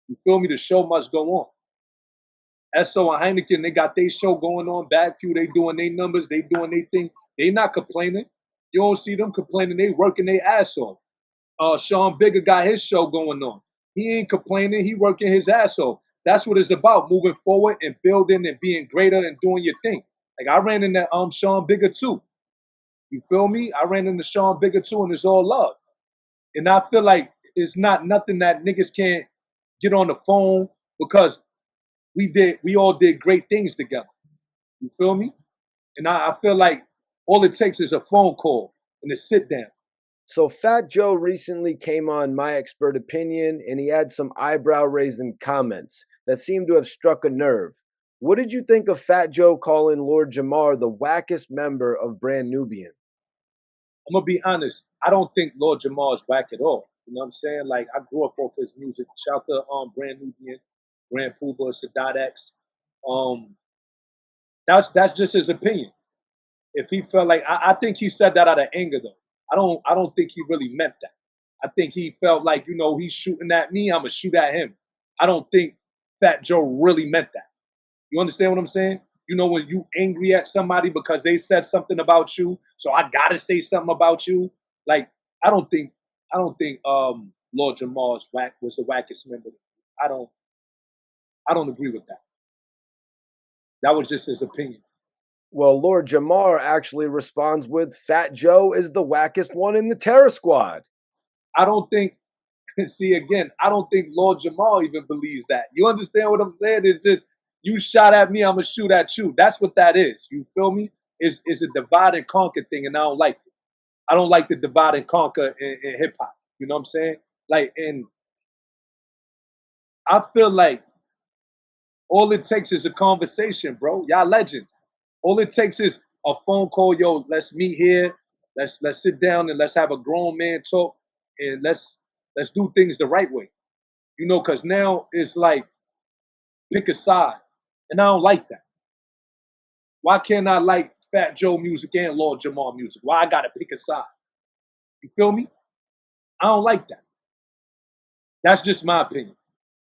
You feel me? The show must go on. Esso and Heineken, they got their show going on. Backview, they doing their numbers, they doing their thing. They not complaining. You don't see them complaining. They working their ass off. Sean Bigger got his show going on. He ain't complaining. He working his ass off. That's what it's about, moving forward and building and being greater and doing your thing. Like, I ran into Sean Bigger too. You feel me? I ran into Sean Bigger too, and it's all love. And I feel like it's not nothing that niggas can't get on the phone because we all did great things together. You feel me? And I feel like all it takes is a phone call and a sit down. So Fat Joe recently came on My Expert Opinion and he had some eyebrow raising comments that seemed to have struck a nerve. What did you think of Fat Joe calling Lord Jamar the wackest member of Brand Nubian? I'm gonna be honest. I don't think Lord Jamar is whack at all. You know what I'm saying? Like I grew up off his music. Shout out to Brand Nubian, Grand Puba, Sadat X. Um, that's just his opinion. If he felt like I think he said that out of anger though. I don't think he really meant that. I think he felt like, he's shooting at me, I'm gonna shoot at him. I don't think Fat Joe really meant that. You understand what I'm saying? When you angry at somebody because they said something about you, so I gotta say something about you. Like I don't think Lord Jamal's whack was the wackest member. I don't I don't agree with that. That was just his opinion. Well, Lord Jamar actually responds with Fat Joe is the wackest one in the Terror Squad. I don't think see again, I don't think Lord Jamal even believes that. You understand what I'm saying? It's just you shot at me, I'm gonna shoot at you. That's what that is. You feel me? It's a divide and conquer thing, and I don't like it. I don't like the divide and conquer in hip hop. You know what I'm saying? Like, and I feel like all it takes is a conversation, bro. Y'all legends. All it takes is a phone call. Yo, let's meet here. Let's sit down and let's have a grown man talk, and let's do things the right way. Because now it's like pick a side, and I don't like that. Why can't I like Fat Joe music and Lord Jamal music? Why I gotta pick a side? You feel me? I don't like that. That's just my opinion.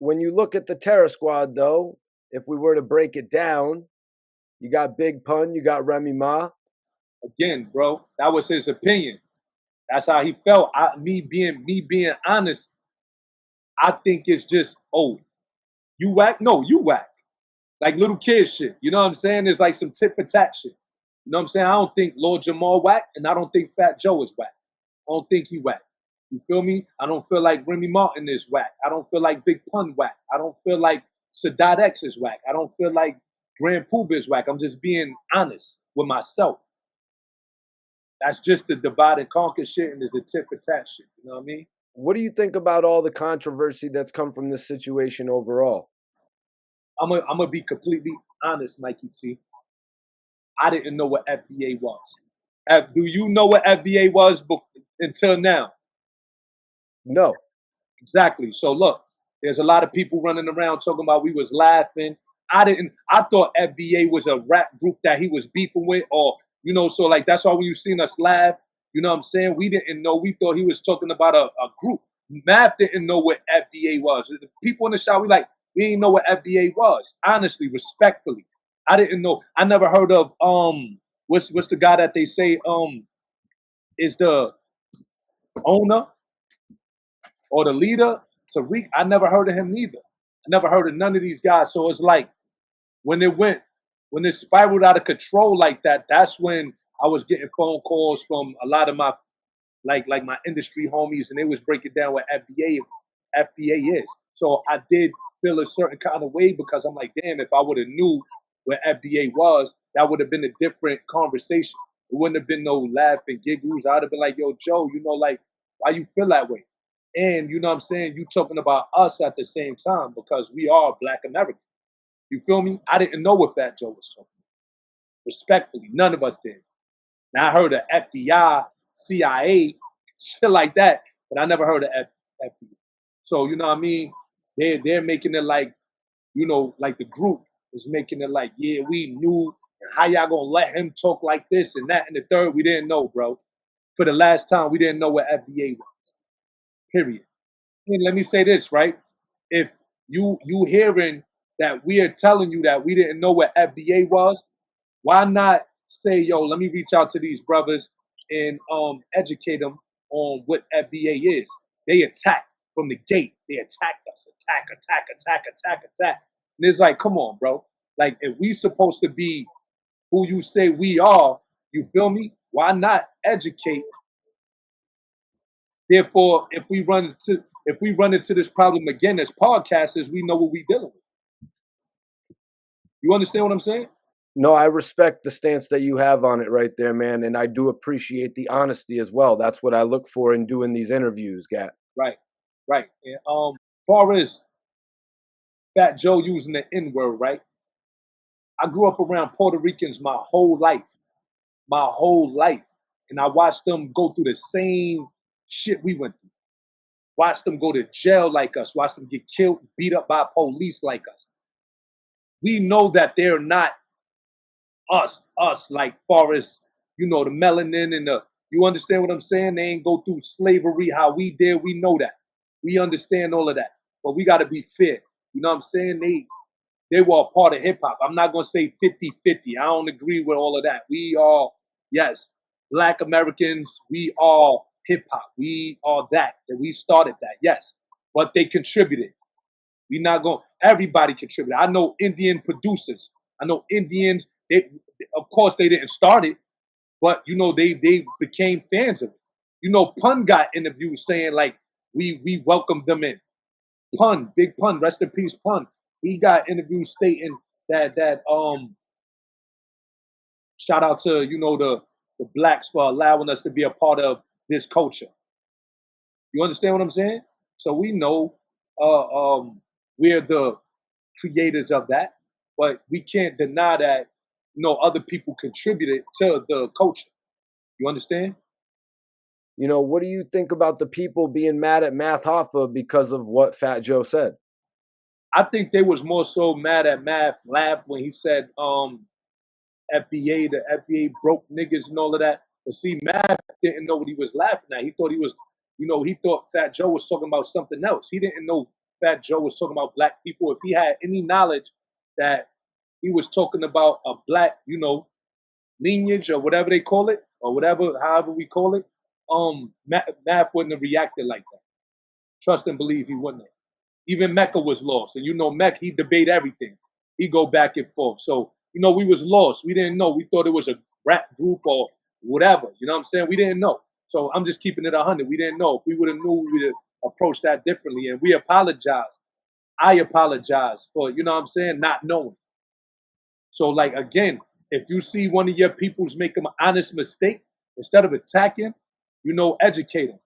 When you look at the Terror Squad, though, if we were to break it down, you got Big Pun, you got Remy Ma. Again, bro, that was his opinion. That's how he felt. Me being honest, I think it's just, oh, you whack? No, you whack. Like little kid shit. You know what I'm saying? It's like some tit for tat shit. You know what I'm saying? I don't think Lord Jamal whack, and I don't think Fat Joe is whack. I don't think he whack. You feel me? I don't feel like Remy Martin is whack. I don't feel like Big Pun whack. I don't feel like Sadat X is whack. I don't feel like Grand Puba is whack. I'm just being honest with myself. That's just the divide and conquer shit, and there's the tit for tat shit. You know what I mean? What do you think about all the controversy that's come from this situation overall? I'm gonna be completely honest, Mikey T. I didn't know what FBA was. Do you know what FBA was until now? No. Exactly. So look, there's a lot of people running around talking about we was laughing. I thought FBA was a rap group that he was beefing with, or so like that's why when you seen us laugh, you know what I'm saying? We didn't know. We thought he was talking about a group. Math didn't know what FBA was. The people in the shop, we didn't know what FBA was. Honestly, respectfully. I didn't know. I never heard of what's the guy that they say is the owner or the leader, Tariq. I never heard of him neither. I never heard of none of these guys. So it's like when it spiraled out of control like that, that's when I was getting phone calls from a lot of my like my industry homies, and they was breaking down what FBA is. So I did feel a certain kind of way because I'm like, damn, if I would have knew what FBA was, that would have been a different conversation. It wouldn't have been no laughing giggles. I'd have been like, yo, Joe, like, why you feel that way? And you know what I'm saying? You talking about us at the same time because we are Black Americans. You feel me? I didn't know what Fat Joe was talking about. Respectfully, none of us did. Now I heard of FBI, CIA, shit like that, but I never heard of FBI. So you know what I mean? They're making it like, like the group is making it like, yeah, we knew. How y'all gonna let him talk like this and that and the third? We didn't know, bro. For the last time, we didn't know what FBA was. Period. And let me say this, right? If you hearing that we are telling you that we didn't know what FBA was, why not say, yo, let me reach out to these brothers and educate them on what FBA is. They attack from the gate. They attacked us. Attack. And it's like, come on, bro. Like, if we supposed to be who you say we are, you feel me? Why not educate? Therefore, if we run into this problem again as podcasters, we know what we dealing with. You understand what I'm saying? No, I respect the stance that you have on it right there, man, and I do appreciate the honesty as well. That's what I look for in doing these interviews, Gat. Right, right. And far as Fat Joe using the N word, right? I grew up around Puerto Ricans my whole life, and I watched them go through the same shit we went through. Watched them go to jail like us. Watched them get killed, beat up by police like us. We know that they're not us, like far as, the melanin and you understand what I'm saying? They ain't go through slavery how we did. We know that. We understand all of that. But we got to be fair. You know what I'm saying? They were a part of hip hop. I'm not going to say 50-50. I don't agree with all of that. We are, yes, Black Americans. We are hip hop. We are that. And we started that, yes. But they contributed. We not going, everybody contributed. I know Indian producers. I know Indians. Of course, they didn't start it, but, they became fans of it. Pun got interviews saying, like, we welcomed them in. Pun, Big Pun, rest in peace, Pun. He got interviews stating that shout out to the blacks for allowing us to be a part of this culture. You understand what I'm saying? So we know we're the creators of that, but we can't deny that other people contributed to the culture. You understand? What do you think about the people being mad at Math Hoffa because of what Fat Joe said? I think they was more so mad at Math Laugh when he said FBA, the FBA broke niggas and all of that. But see, Math didn't know what he was laughing at. He thought he was, he thought Fat Joe was talking about something else. He didn't know Fat Joe was talking about black people. If he had any knowledge that he was talking about a black, lineage or whatever they call it, or whatever, however we call it, Math wouldn't have reacted like that. Trust and believe he wouldn't have. Even Mecca was lost. And Mecca, he debate everything. He go back and forth. So, we was lost. We didn't know. We thought it was a rap group or whatever. You know what I'm saying? We didn't know. So I'm just keeping it 100. We didn't know. If we would have knew, we would have approached that differently. And we apologize. I apologize for, not knowing. So, like, again, if you see one of your peoples make an honest mistake, instead of attacking, educate them.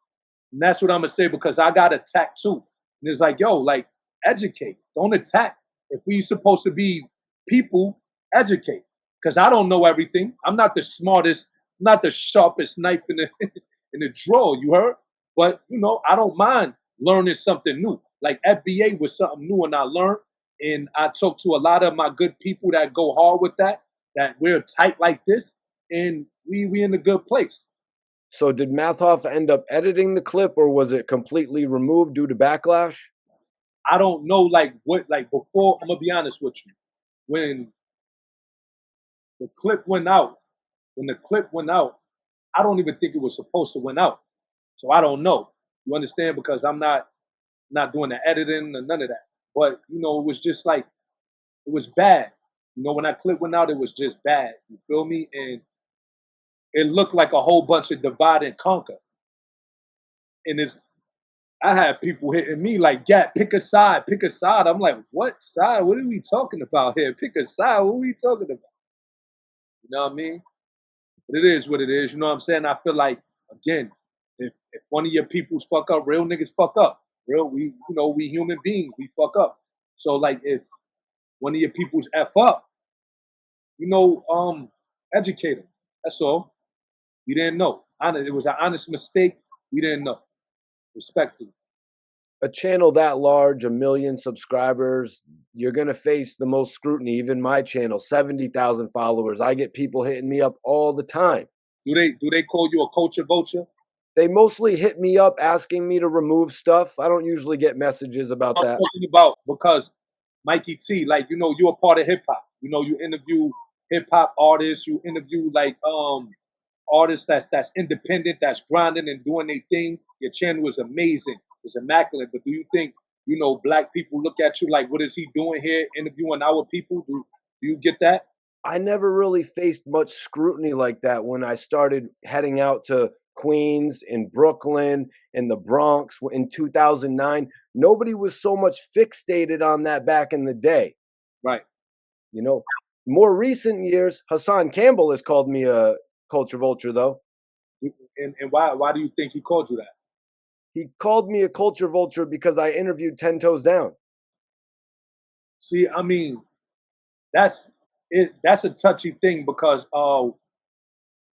And that's what I'm going to say, because I got attacked too. And it's like, yo, like, educate. Don't attack. If we supposed to be people, educate. Because I don't know everything. I'm not the smartest, not the sharpest knife in the in the drawer, you heard? But, I don't mind learning something new. Like FBA was something new and I learned. And I talked to a lot of my good people that go hard with that we're tight like this. And we in a good place. So did Math Hoffa end up editing the clip, or was it completely removed due to backlash? I don't know, before, I'm going to be honest with you. When the clip went out, I don't even think it was supposed to went out. So I don't know. You understand? Because I'm not doing the editing or none of that. But, it was just like, it was bad. When that clip went out, it was just bad. You feel me? And it looked like a whole bunch of divide and conquer. And I had people hitting me like, Gat, pick a side, pick a side. I'm like, what side? What are we talking about here? Pick a side. What are we talking about? You know what I mean? But it is what it is. You know what I'm saying? I feel like, again, if one of your peoples fuck up, real niggas fuck up. We human beings, we fuck up. So, like, if one of your peoples F up, educate them. That's all. We didn't know. It was an honest mistake. We didn't know. Respectfully. A channel that large, 1 million subscribers, you're going to face the most scrutiny. Even my channel, 70,000 followers. I get people hitting me up all the time. Do they call you a culture vulture? They mostly hit me up asking me to remove stuff. I don't usually get messages about that. I'm talking about because Mikey T, like, you're a part of hip hop. You interview hip hop artists, you interview like artists that's independent, that's grinding and doing their thing. Your channel is amazing. It's immaculate. But do you think, black people look at you like, what is he doing here interviewing our people? Do you get that? I never really faced much scrutiny like that when I started heading out to Queens, in Brooklyn, in the Bronx in 2009. Nobody was so much fixated on that back in the day. Right. You know, more recent years, Hassan Campbell has called me a culture vulture, though. And why do you think he called you that? He called me a culture vulture because I interviewed 10 Toes Down. See, I mean, that's that's a touchy thing because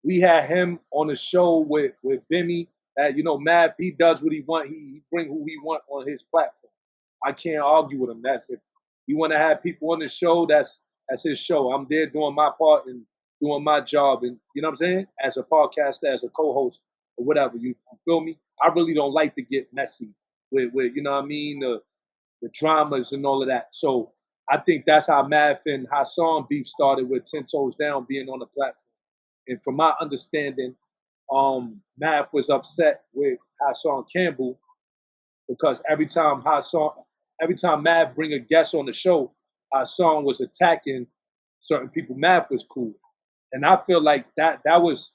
we had him on the show with Bimmy. That Mav, he does what he want. He bring who he want on his platform. I can't argue with him. That's if you want to have people on the show, that's his show. I'm there doing my part and doing my job, and you know what I'm saying, as a podcaster, as a co-host, or whatever. You feel me? I really don't like to get messy with you know what I mean, the dramas and all of that. So I think that's how Mav and Hassan beef started with 10 Toes Down being on the platform. And from my understanding, Mav was upset with Hassan Campbell because every time Mav bring a guest on the show, Hassan was attacking certain people Mav was cool. And I feel like that was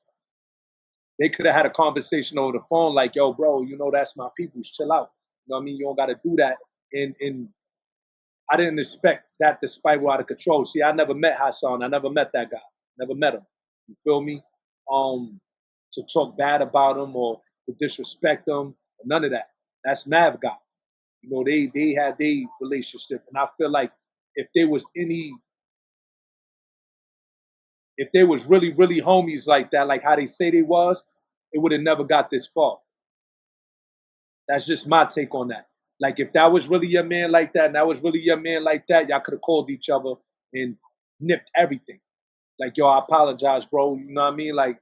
they could have had a conversation over the phone, like, yo, bro, that's my people's, chill out. You know what I mean? You don't gotta do that. And I didn't expect that to spiral out of control. See, I never met Hassan. I never met that guy. Never met him. You feel me? To talk bad about him or to disrespect him, none of that. That's Mav guy. They had their relationship, and I feel like if there was any, if they was really really homies like that, like how they say they was, it would have never got this far. That's just my take on that. Like if that was really your man like that, and that was really your man like that, y'all could have called each other and nipped everything. Like, yo, I apologize, bro. You know what I mean? Like,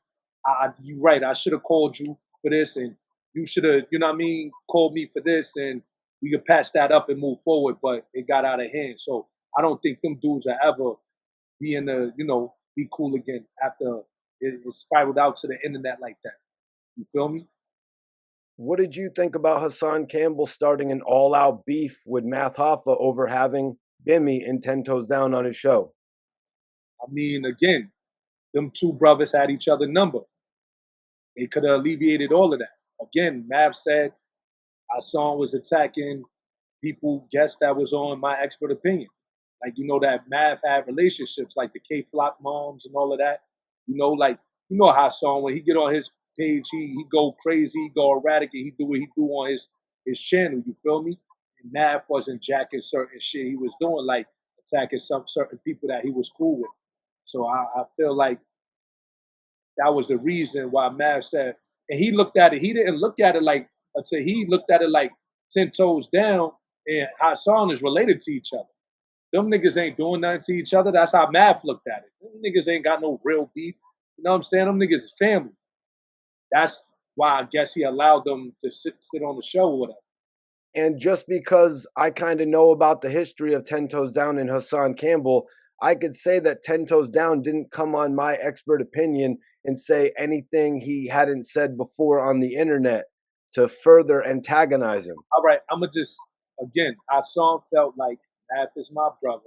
you right. I should have called you for this, and you should have, you know what I mean, called me for this, and we could patch that up and move forward. But it got out of hand. So I don't think them dudes will ever be in the, be cool again after it spiraled out to the internet like that. You feel me? What did you think about Hassan Campbell starting an all-out beef with Math Hoffa over having Bimmy and 10 Toes Down on his show? I mean, again, them two brothers had each other number. They could have alleviated all of that. Again, Mav said our song was attacking people, guests that was on My Expert Opinion. Like, that Mav had relationships like the K Flock moms and all of that. Like, how song when he get on his page, he go crazy, he go erratic, and he do what he do on his channel. You feel me? And Mav wasn't jacking certain shit he was doing, like attacking some certain people that he was cool with. So I feel like that was the reason why Mav said, and he looked at it. He didn't look at it like until he looked at it like 10 Toes Down and Hassan is related to each other. Them niggas ain't doing nothing to each other. That's how Mav looked at it. Them niggas ain't got no real beef. You know what I'm saying? Them niggas is family. That's why I guess he allowed them to sit on the show with him. And just because I kind of know about the history of 10 Toes Down and Hassan Campbell, I could say that 10 Toes Down didn't come on My Expert Opinion and say anything he hadn't said before on the internet to further antagonize him. All right, I'm going to just, again, Hassan felt like, Mav is my brother.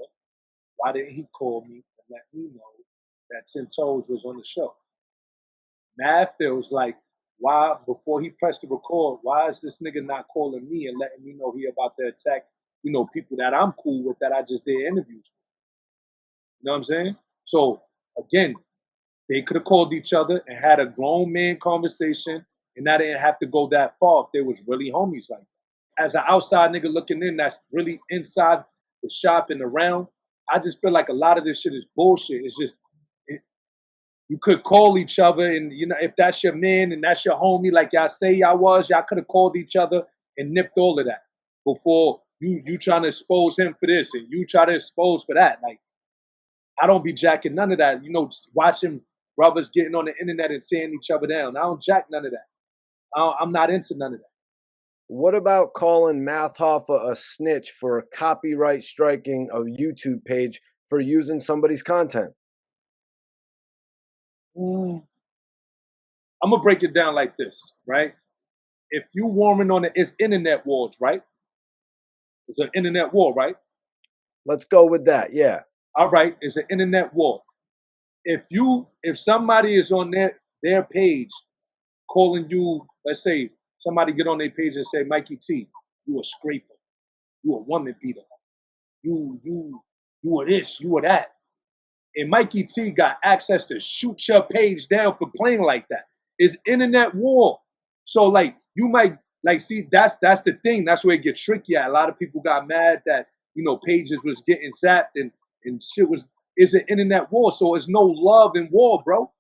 Why didn't he call me and let me know that 10 Toes was on the show? Mav feels like, why, before he pressed the record, why is this nigga not calling me and letting me know he about to attack, people that I'm cool with that I just did interviews with? You know what I'm saying? So, again, they could have called each other and had a grown man conversation, and that didn't have to go that far if they was really homies like that. As an outside nigga looking in, that's really inside the shop and around. I just feel like a lot of this shit is bullshit. It's just you could call each other, and if that's your man and that's your homie, like y'all say y'all was, y'all could have called each other and nipped all of that before you trying to expose him for this and you try to expose for that. Like, I don't be jacking none of that. Watching brothers getting on the internet and tearing each other down. I don't jack none of that. I'm not into none of that. What about calling Math Hoffa a snitch for copyright striking a YouTube page for using somebody's content? I'm gonna break it down like this, right? If you warming on it's internet wars, right? It's an internet war, right? Let's go with that. Yeah. All right, it's an internet war. if somebody is on their page calling you, let's say somebody get on their page and say, Mikey T, you a scraper, you a woman beater, you are this, you are that. And Mikey T got access to shoot your page down for playing like that. It's internet war. So like you might like see that's the thing. That's where it gets tricky at. A lot of people got mad that pages was getting zapped and shit was it's an internet war. So it's no love in war, bro.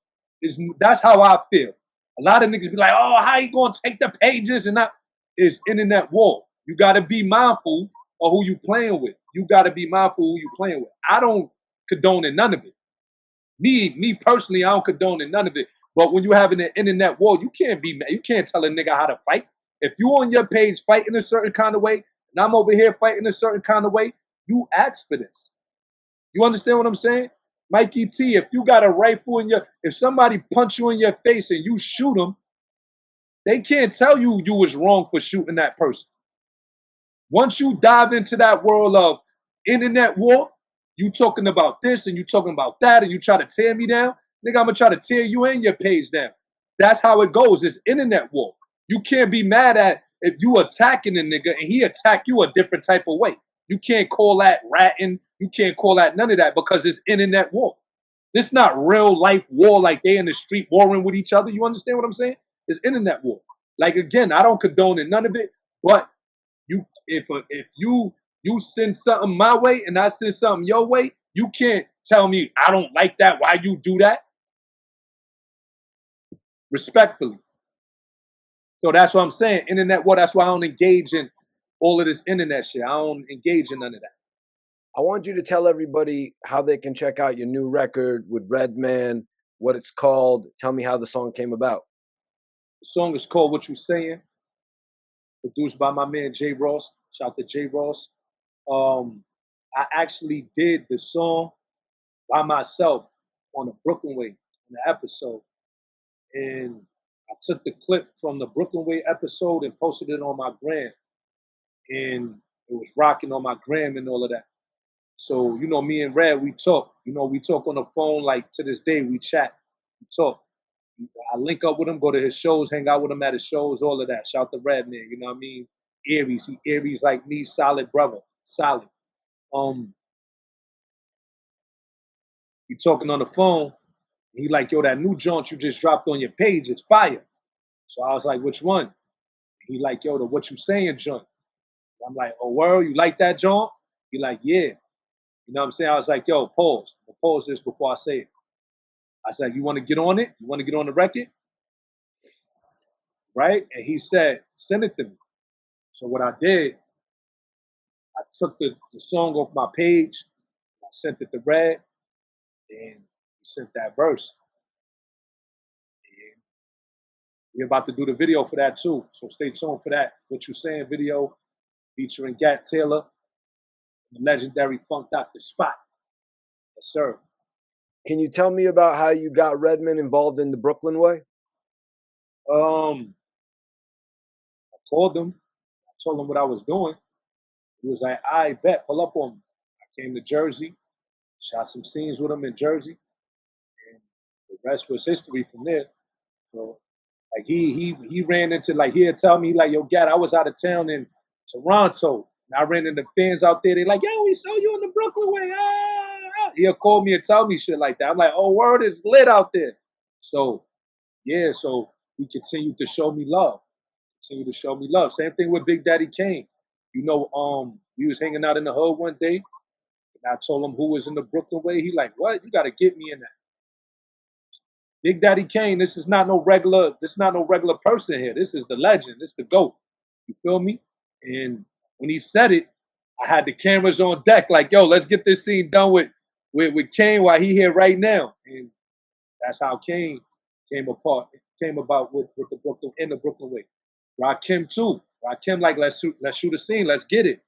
That's how I feel. A lot of niggas be like, oh, how you gonna take the pages and not? It's internet war. You gotta be mindful of who you playing with. You gotta be mindful who you playing with. I don't condone none of it. Me personally, I don't condone none of it. But when you having an internet war, you can't be mad. You can't tell a nigga how to fight. If you on your page fighting a certain kind of way, and I'm over here fighting a certain kind of way, you ask for this. You understand what I'm saying? Mikey T, if you got a rifle if somebody punch you in your face and you shoot them, they can't tell you was wrong for shooting that person. Once you dive into that world of internet war, you talking about this and you talking about that and you try to tear me down, nigga, I'm gonna try to tear you and your page down. That's how it goes. It's internet war. You can't be mad at if you attacking a nigga and he attack you a different type of way. You can't call that ratting. You can't call that none of that because it's internet war. This not real life war like they in the street warring with each other. You understand what I'm saying? It's internet war. Like again, I don't condone it, none of it. But if you send something my way and I send something your way, you can't tell me I don't like that. Why you do that? Respectfully. So that's what I'm saying. Internet war. That's why I don't engage in all of this internet shit. I don't engage in none of that. I want you to tell everybody how they can check out your new record with Redman, what it's called. Tell me how the song came about. The song is called What You Saying, produced by my man J Ross. Shout out to J Ross. I actually did the song by myself on the Brooklyn Way in the episode. And I took the clip from the Brooklyn Way episode and posted it on my gram. And it was rocking on my gram and all of that. So, me and Red, we talk. We talk on the phone like to this day. We chat, we talk. I link up with him, go to his shows, hang out with him at his shows, all of that. Shout to Redman, you know what I mean? Aries, he Aries like me, solid brother, solid. We talking on the phone. He like, yo, that new joint you just dropped on your page is fire. So I was like, which one? He like, yo, the What You Saying joint. I'm like, oh, word, you like that joint? He like, yeah. You know what I'm saying? I was like, yo, pause. I'll pause this before I say it. I said, you want to get on it? You want to get on the record? Right? And he said, send it to me. So what I did, I took the song off my page, I sent it to Red, and he sent that verse. And we're about to do the video for that too. So stay tuned for that. What You Saying video featuring Gat Taylor, the legendary Funk Dr. Spot. Yes, sir. Can you tell me about how you got Redman involved in the Brooklyn Way? I called him. I told him what I was doing. He was like, I bet, pull up on me. I came to Jersey, shot some scenes with him in Jersey, and the rest was history from there. So, like, he ran into, like, he'd tell me, like, yo, Gat, I was out of town in Toronto, and I ran into fans out there. They like, yo, we saw you in the Brooklyn Way. Ah. He'll call me and tell me shit like that. I'm like, oh, word is lit out there. So, yeah, so he continued to show me love. Continue to show me love. Same thing with Big Daddy Kane. We was hanging out in the hood one day, and I told him who was in the Brooklyn Way. He like, what? You gotta get me in that. Big Daddy Kane, this is not no regular person here. This is the legend. This is the GOAT. You feel me? And when he said it, I had the cameras on deck, like, yo, let's get this scene done with Kane while he here right now. And that's how Kane came about with the Brooklyn Way. Rakim too. Rakim like, let's shoot a scene, let's get it.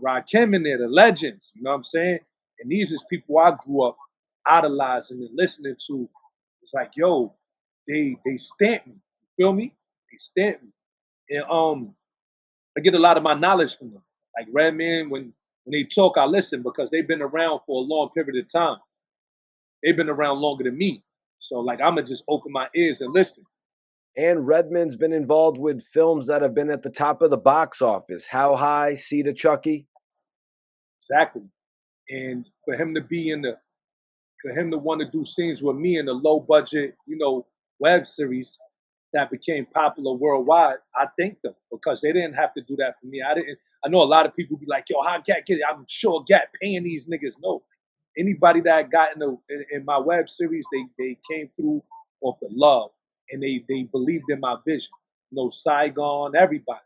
Rakim in there, the legends, you know what I'm saying? And these is people I grew up idolizing and listening to. It's like, yo, they stamp me. You feel me? They stamp me. And I get a lot of my knowledge from them. Like Redman, when they talk, I listen because they've been around for a long period of time. they've been around longer than me. So like I'ma just open my ears and listen. And Redman's been involved with films that have been at the top of the box office. How High, See to Chucky. Exactly. And for him to be in the for him to want to do scenes with me in a low budget, web series that became popular worldwide, I thank them because they didn't have to do that for me. I know a lot of people be like, yo, how Gat get it? I'm sure Gat paying these niggas. No. Anybody that got in my web series, they came through off the love and they believed in my vision. Saigon, everybody.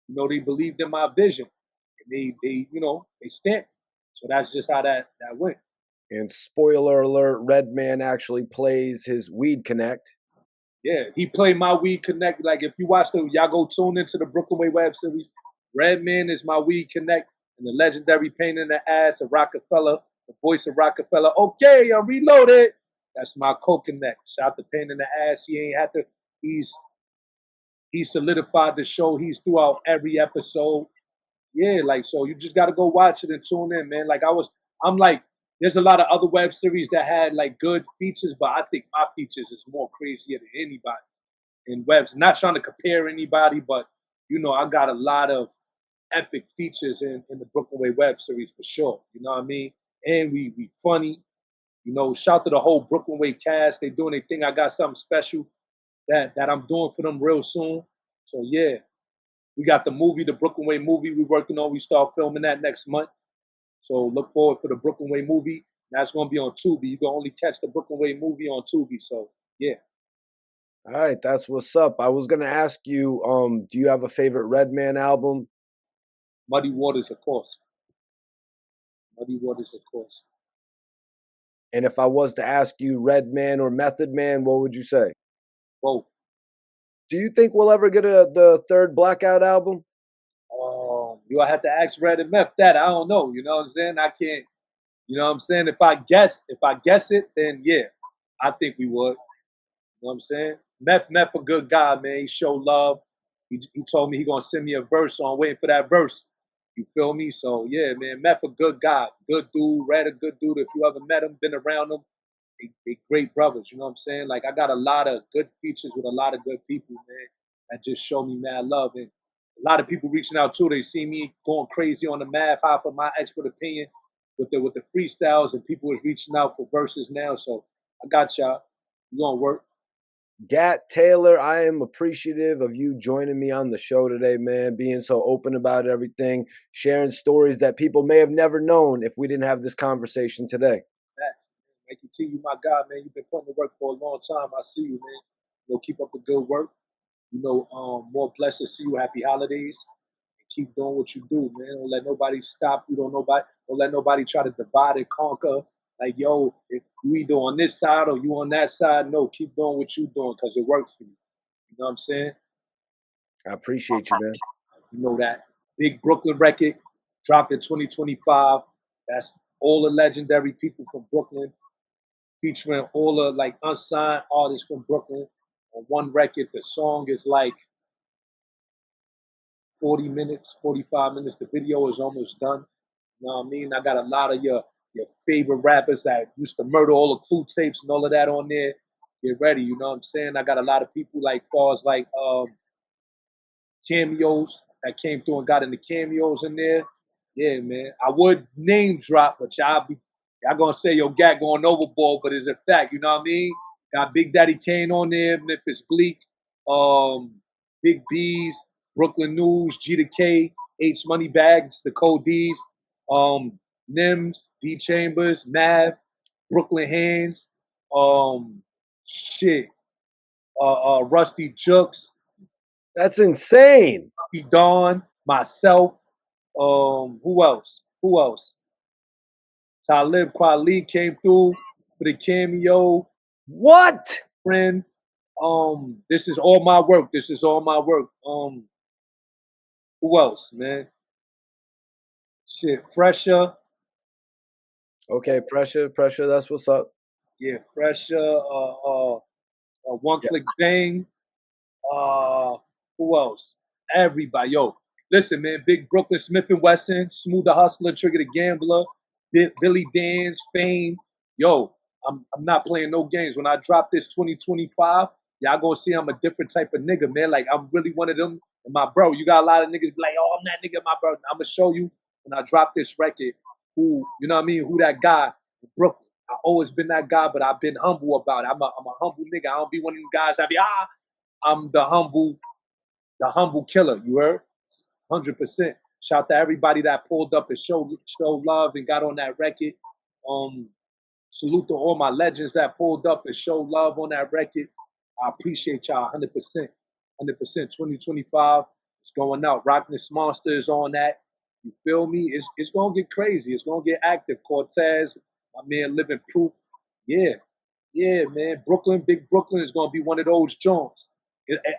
They believed in my vision. And they stamped. So that's just how that went. And spoiler alert, Redman actually plays his Weed Connect. Yeah, he played my Weed Connect. Like if you watch y'all go tune into the Brooklyn Way web series. Redman is my Weed Connect and the legendary pain in the ass of Rockefeller, the voice of Rockefeller. Okay, I'm reloaded. That's my co-connect. Shout to pain in the ass. He ain't had to. He solidified the show. He's throughout every episode. Yeah, like so you just gotta go watch it and tune in, man. I'm like, there's a lot of other web series that had like good features, but I think my features is more crazier than anybody in webs. Not trying to compare anybody, but I got a lot of epic features in the Brooklyn Way web series for sure. You know what I mean? And we funny. Shout to the whole Brooklyn Way cast. They doing their thing. I got something special that I'm doing for them real soon. So yeah. We got the movie, the Brooklyn Way movie we're working on. We start filming that next month. So look forward for the Brooklyn Way movie. That's going to be on Tubi. You can only catch the Brooklyn Way movie on Tubi. So, yeah. All right, that's what's up. I was gonna ask you, do you have a favorite Redman album? Muddy Waters, of course. Muddy Waters, of course. And if I was to ask you Redman or Method Man, what would you say? Both. Do you think we'll ever get the third Blackout album? You I have to ask Red and Meth that. I don't know. You know what I'm saying? I can't. You know what I'm saying? If I guess it, then yeah, I think we would. You know what I'm saying? Meth a good guy, man. He showed love. He told me he gonna send me a verse, so I'm waiting for that verse. You feel me? So yeah, man, Meth a good guy, good dude. Red a good dude. If you ever met him, been around him, they great brothers. You know what I'm saying? Like I got a lot of good features with a lot of good people, man. That just show me mad love, and a lot of people reaching out too. They see me going crazy on the math hop for my expert opinion with the freestyles, and people is reaching out for verses now. So I got y'all. You gonna work? Gat Taylor, I am appreciative of you joining me on the show today, man, being so open about everything, sharing stories that people may have never known if we didn't have this conversation today. Mikey T, you my guy, man. You've been putting the work for a long time. I see you, man. Keep up the good work. More blessings to you. Happy holidays. And keep doing what you do, man. Don't let nobody stop you. Don't let nobody try to divide and conquer. Like, yo, if you either on this side or you on that side, no, keep doing what you doing because it works for you. You know what I'm saying? I appreciate you, man. You know that. Big Brooklyn record dropped in 2025. That's all the legendary people from Brooklyn, featuring all the like unsigned artists from Brooklyn on one record. The song is like 40 minutes, 45 minutes. The video is almost done. You know what I mean? I got a lot of your favorite rappers that used to murder all the clue tapes and all of that on there. Get ready, you know what I'm saying? I got a lot of people like bars like cameos that came through and got in the cameos in there. Yeah, man. I would name drop, but y'all gonna say yo Gat going overboard, but it's a fact, you know what I mean? Got Big Daddy Kane on there, Memphis Bleak, Big B's, Brooklyn News, G to K, H Money Bags, the Code D's, Nims, D Chambers, Mav, Brooklyn Hands, shit, Rusty Jooks, That's insane. Dawn, myself, who else? Talib Kweli came through for the cameo. What? Friend, this is all my work. Who else, man? Shit, Fresher. Okay, pressure. That's what's up. Yeah, Fresher. One Click Bang. Who else? Everybody. Yo, listen, man. Big Brooklyn, Smith and Wesson, Smooth the Hustler, Trigger the Gambler, Billy Dan's, Fame. Yo, I'm not playing no games. When I drop this 2025, y'all gonna see I'm a different type of nigga, man. Like I'm really one of them. And my bro, you got a lot of niggas be like, oh, I'm that nigga, my bro. I'm gonna show you when I drop this record who, you know what I mean, who that guy in Brooklyn. I always been that guy, but I've been humble about it. I'm a humble nigga. I don't be one of them guys that be, I'm the humble killer, you heard? 100%. Shout to everybody that pulled up and showed love and got on that record. Salute to all my legends that pulled up and showed love on that record. I appreciate y'all 100%. 100%. 2025 is going out. Rockness Monster is on that. You feel me? It's going to get crazy. It's going to get active. Cortez, my man Living Proof. Yeah. Yeah, man. Big Brooklyn is going to be one of those joints.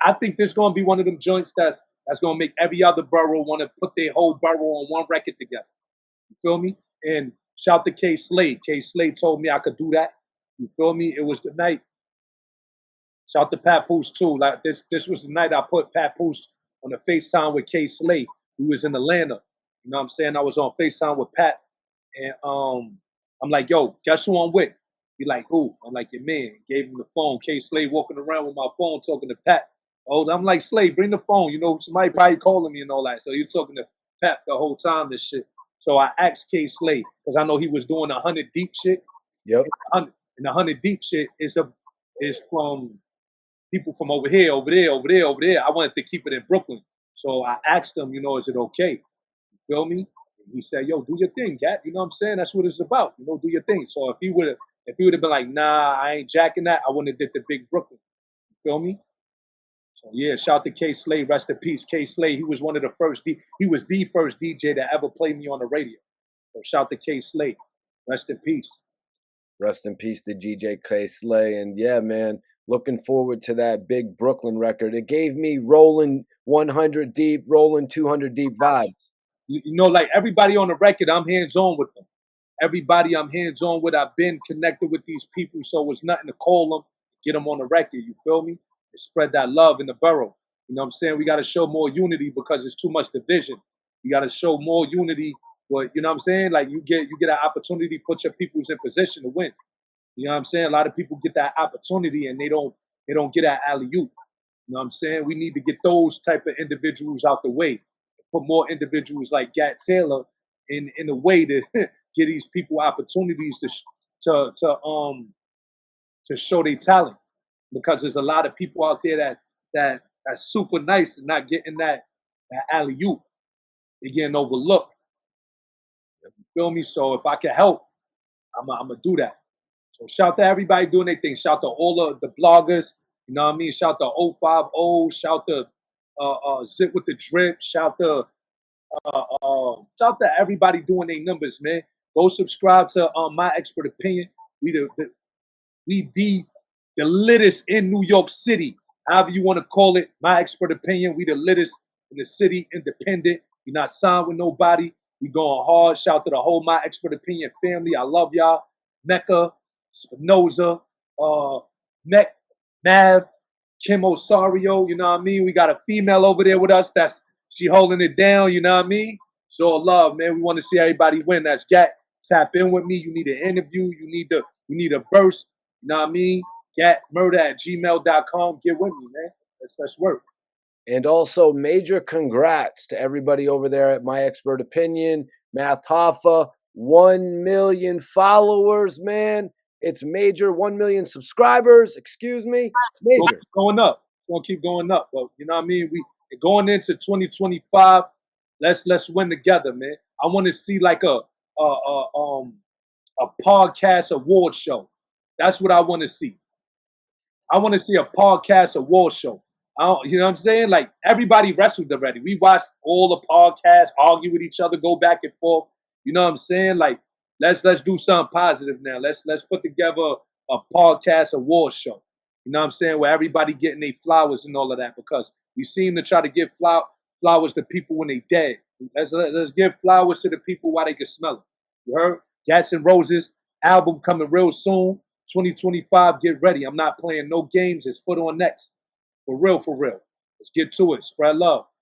I think this is going to be one of them joints that's going to make every other borough want to put their whole borough on one record together. You feel me? And shout to K Slade. K Slade told me I could do that. You feel me? It was the night. Shout to Papoose too. Like this was the night I put Papoose on the FaceTime with K Slade, who was in Atlanta. You know what I'm saying? I was on FaceTime with Pat. And I'm like, yo, guess who I'm with? He like, who? I'm like, your man. Gave him the phone. K Slade walking around with my phone talking to Pat. Oh, I'm like, Slade, bring the phone. You know, somebody probably calling me and all that. So he was talking to Pat the whole time, this shit. So I asked K Slade, because I know he was doing 100 Deep shit. Yep. And the 100 Deep shit is from people from over here, over there, over there, over there. I wanted to keep it in Brooklyn. So I asked him, you know, is it okay? You feel me? And he said, yo, do your thing, Gat. You know what I'm saying? That's what it's about. You know, do your thing. So if he would have been like, nah, I ain't jacking that, I wouldn't have did the big Brooklyn. You feel me? So yeah, shout to K Slade, rest in peace. K Slade, he was one of the first he was the first DJ that ever played me on the radio. So shout to K Slade. Rest in peace. Rest in peace to GJ K Slade. And yeah, man, looking forward to that big Brooklyn record. It gave me rolling 100 deep, rolling 200 deep vibes. You know, like everybody on the record, I'm hands-on with them. Everybody I'm hands-on with, I've been connected with these people, so it's nothing to call them, get them on the record, you feel me? And spread that love in the borough. You know what I'm saying? We got to show more unity because there's too much division. You got to show more unity, but you know what I'm saying? Like you get an opportunity to put your peoples in position to win. You know what I'm saying? A lot of people get that opportunity and they don't get that alley-oop. You know what I'm saying? We need to get those type of individuals out the way. Put more individuals like Gat Taylor in a way to give these people opportunities to show their talent, because there's a lot of people out there that's super nice and not getting that alley oop. They're getting overlooked. You feel me? So if I can help, I'm gonna do that. So shout to everybody doing their thing. Shout to all of the bloggers. You know what I mean? Shout to 050. Shout to Zip with the Drip. Shout to everybody doing their numbers, man. Go subscribe to My Expert Opinion. We the littest in New York City. However you want to call it. My Expert Opinion. We the littest in the city, independent. We're not signed with nobody. We going hard. Shout to the whole My Expert Opinion family. I love y'all. Mecca, Spinoza, Nav, Kim Osario, you know what I mean? We got a female over there with us she holding it down, you know what I mean? So love, man. We want to see everybody win. That's Gat. Tap in with me. You need an interview. You need a verse. You know what I mean? GatMurder@gmail.com. Get with me, man. Let's work. And also major congrats to everybody over there at My Expert Opinion, Math Hoffa, 1 million followers, man. It's major. 1 million subscribers. Excuse me. It's major. It's going up. It's gonna keep going up. But you know what I mean? We going into 2025. Let's win together, man. I want to see like a podcast award show. That's what I want to see. I want to see a podcast award show. You know what I'm saying? Like everybody wrestled already. We watched all the podcasts, argue with each other, go back and forth. You know what I'm saying? Like let's do something positive now. Let's put together a podcast award show. You know what I'm saying? Where everybody getting their flowers and all of that, because we seem to try to give flowers to people when they dead. Let's give flowers to the people while they can smell it. You heard? Gats and Roses album coming real soon. 2025, get ready. I'm not playing no games. It's foot on next. For real, for real. Let's get to it. Spread love.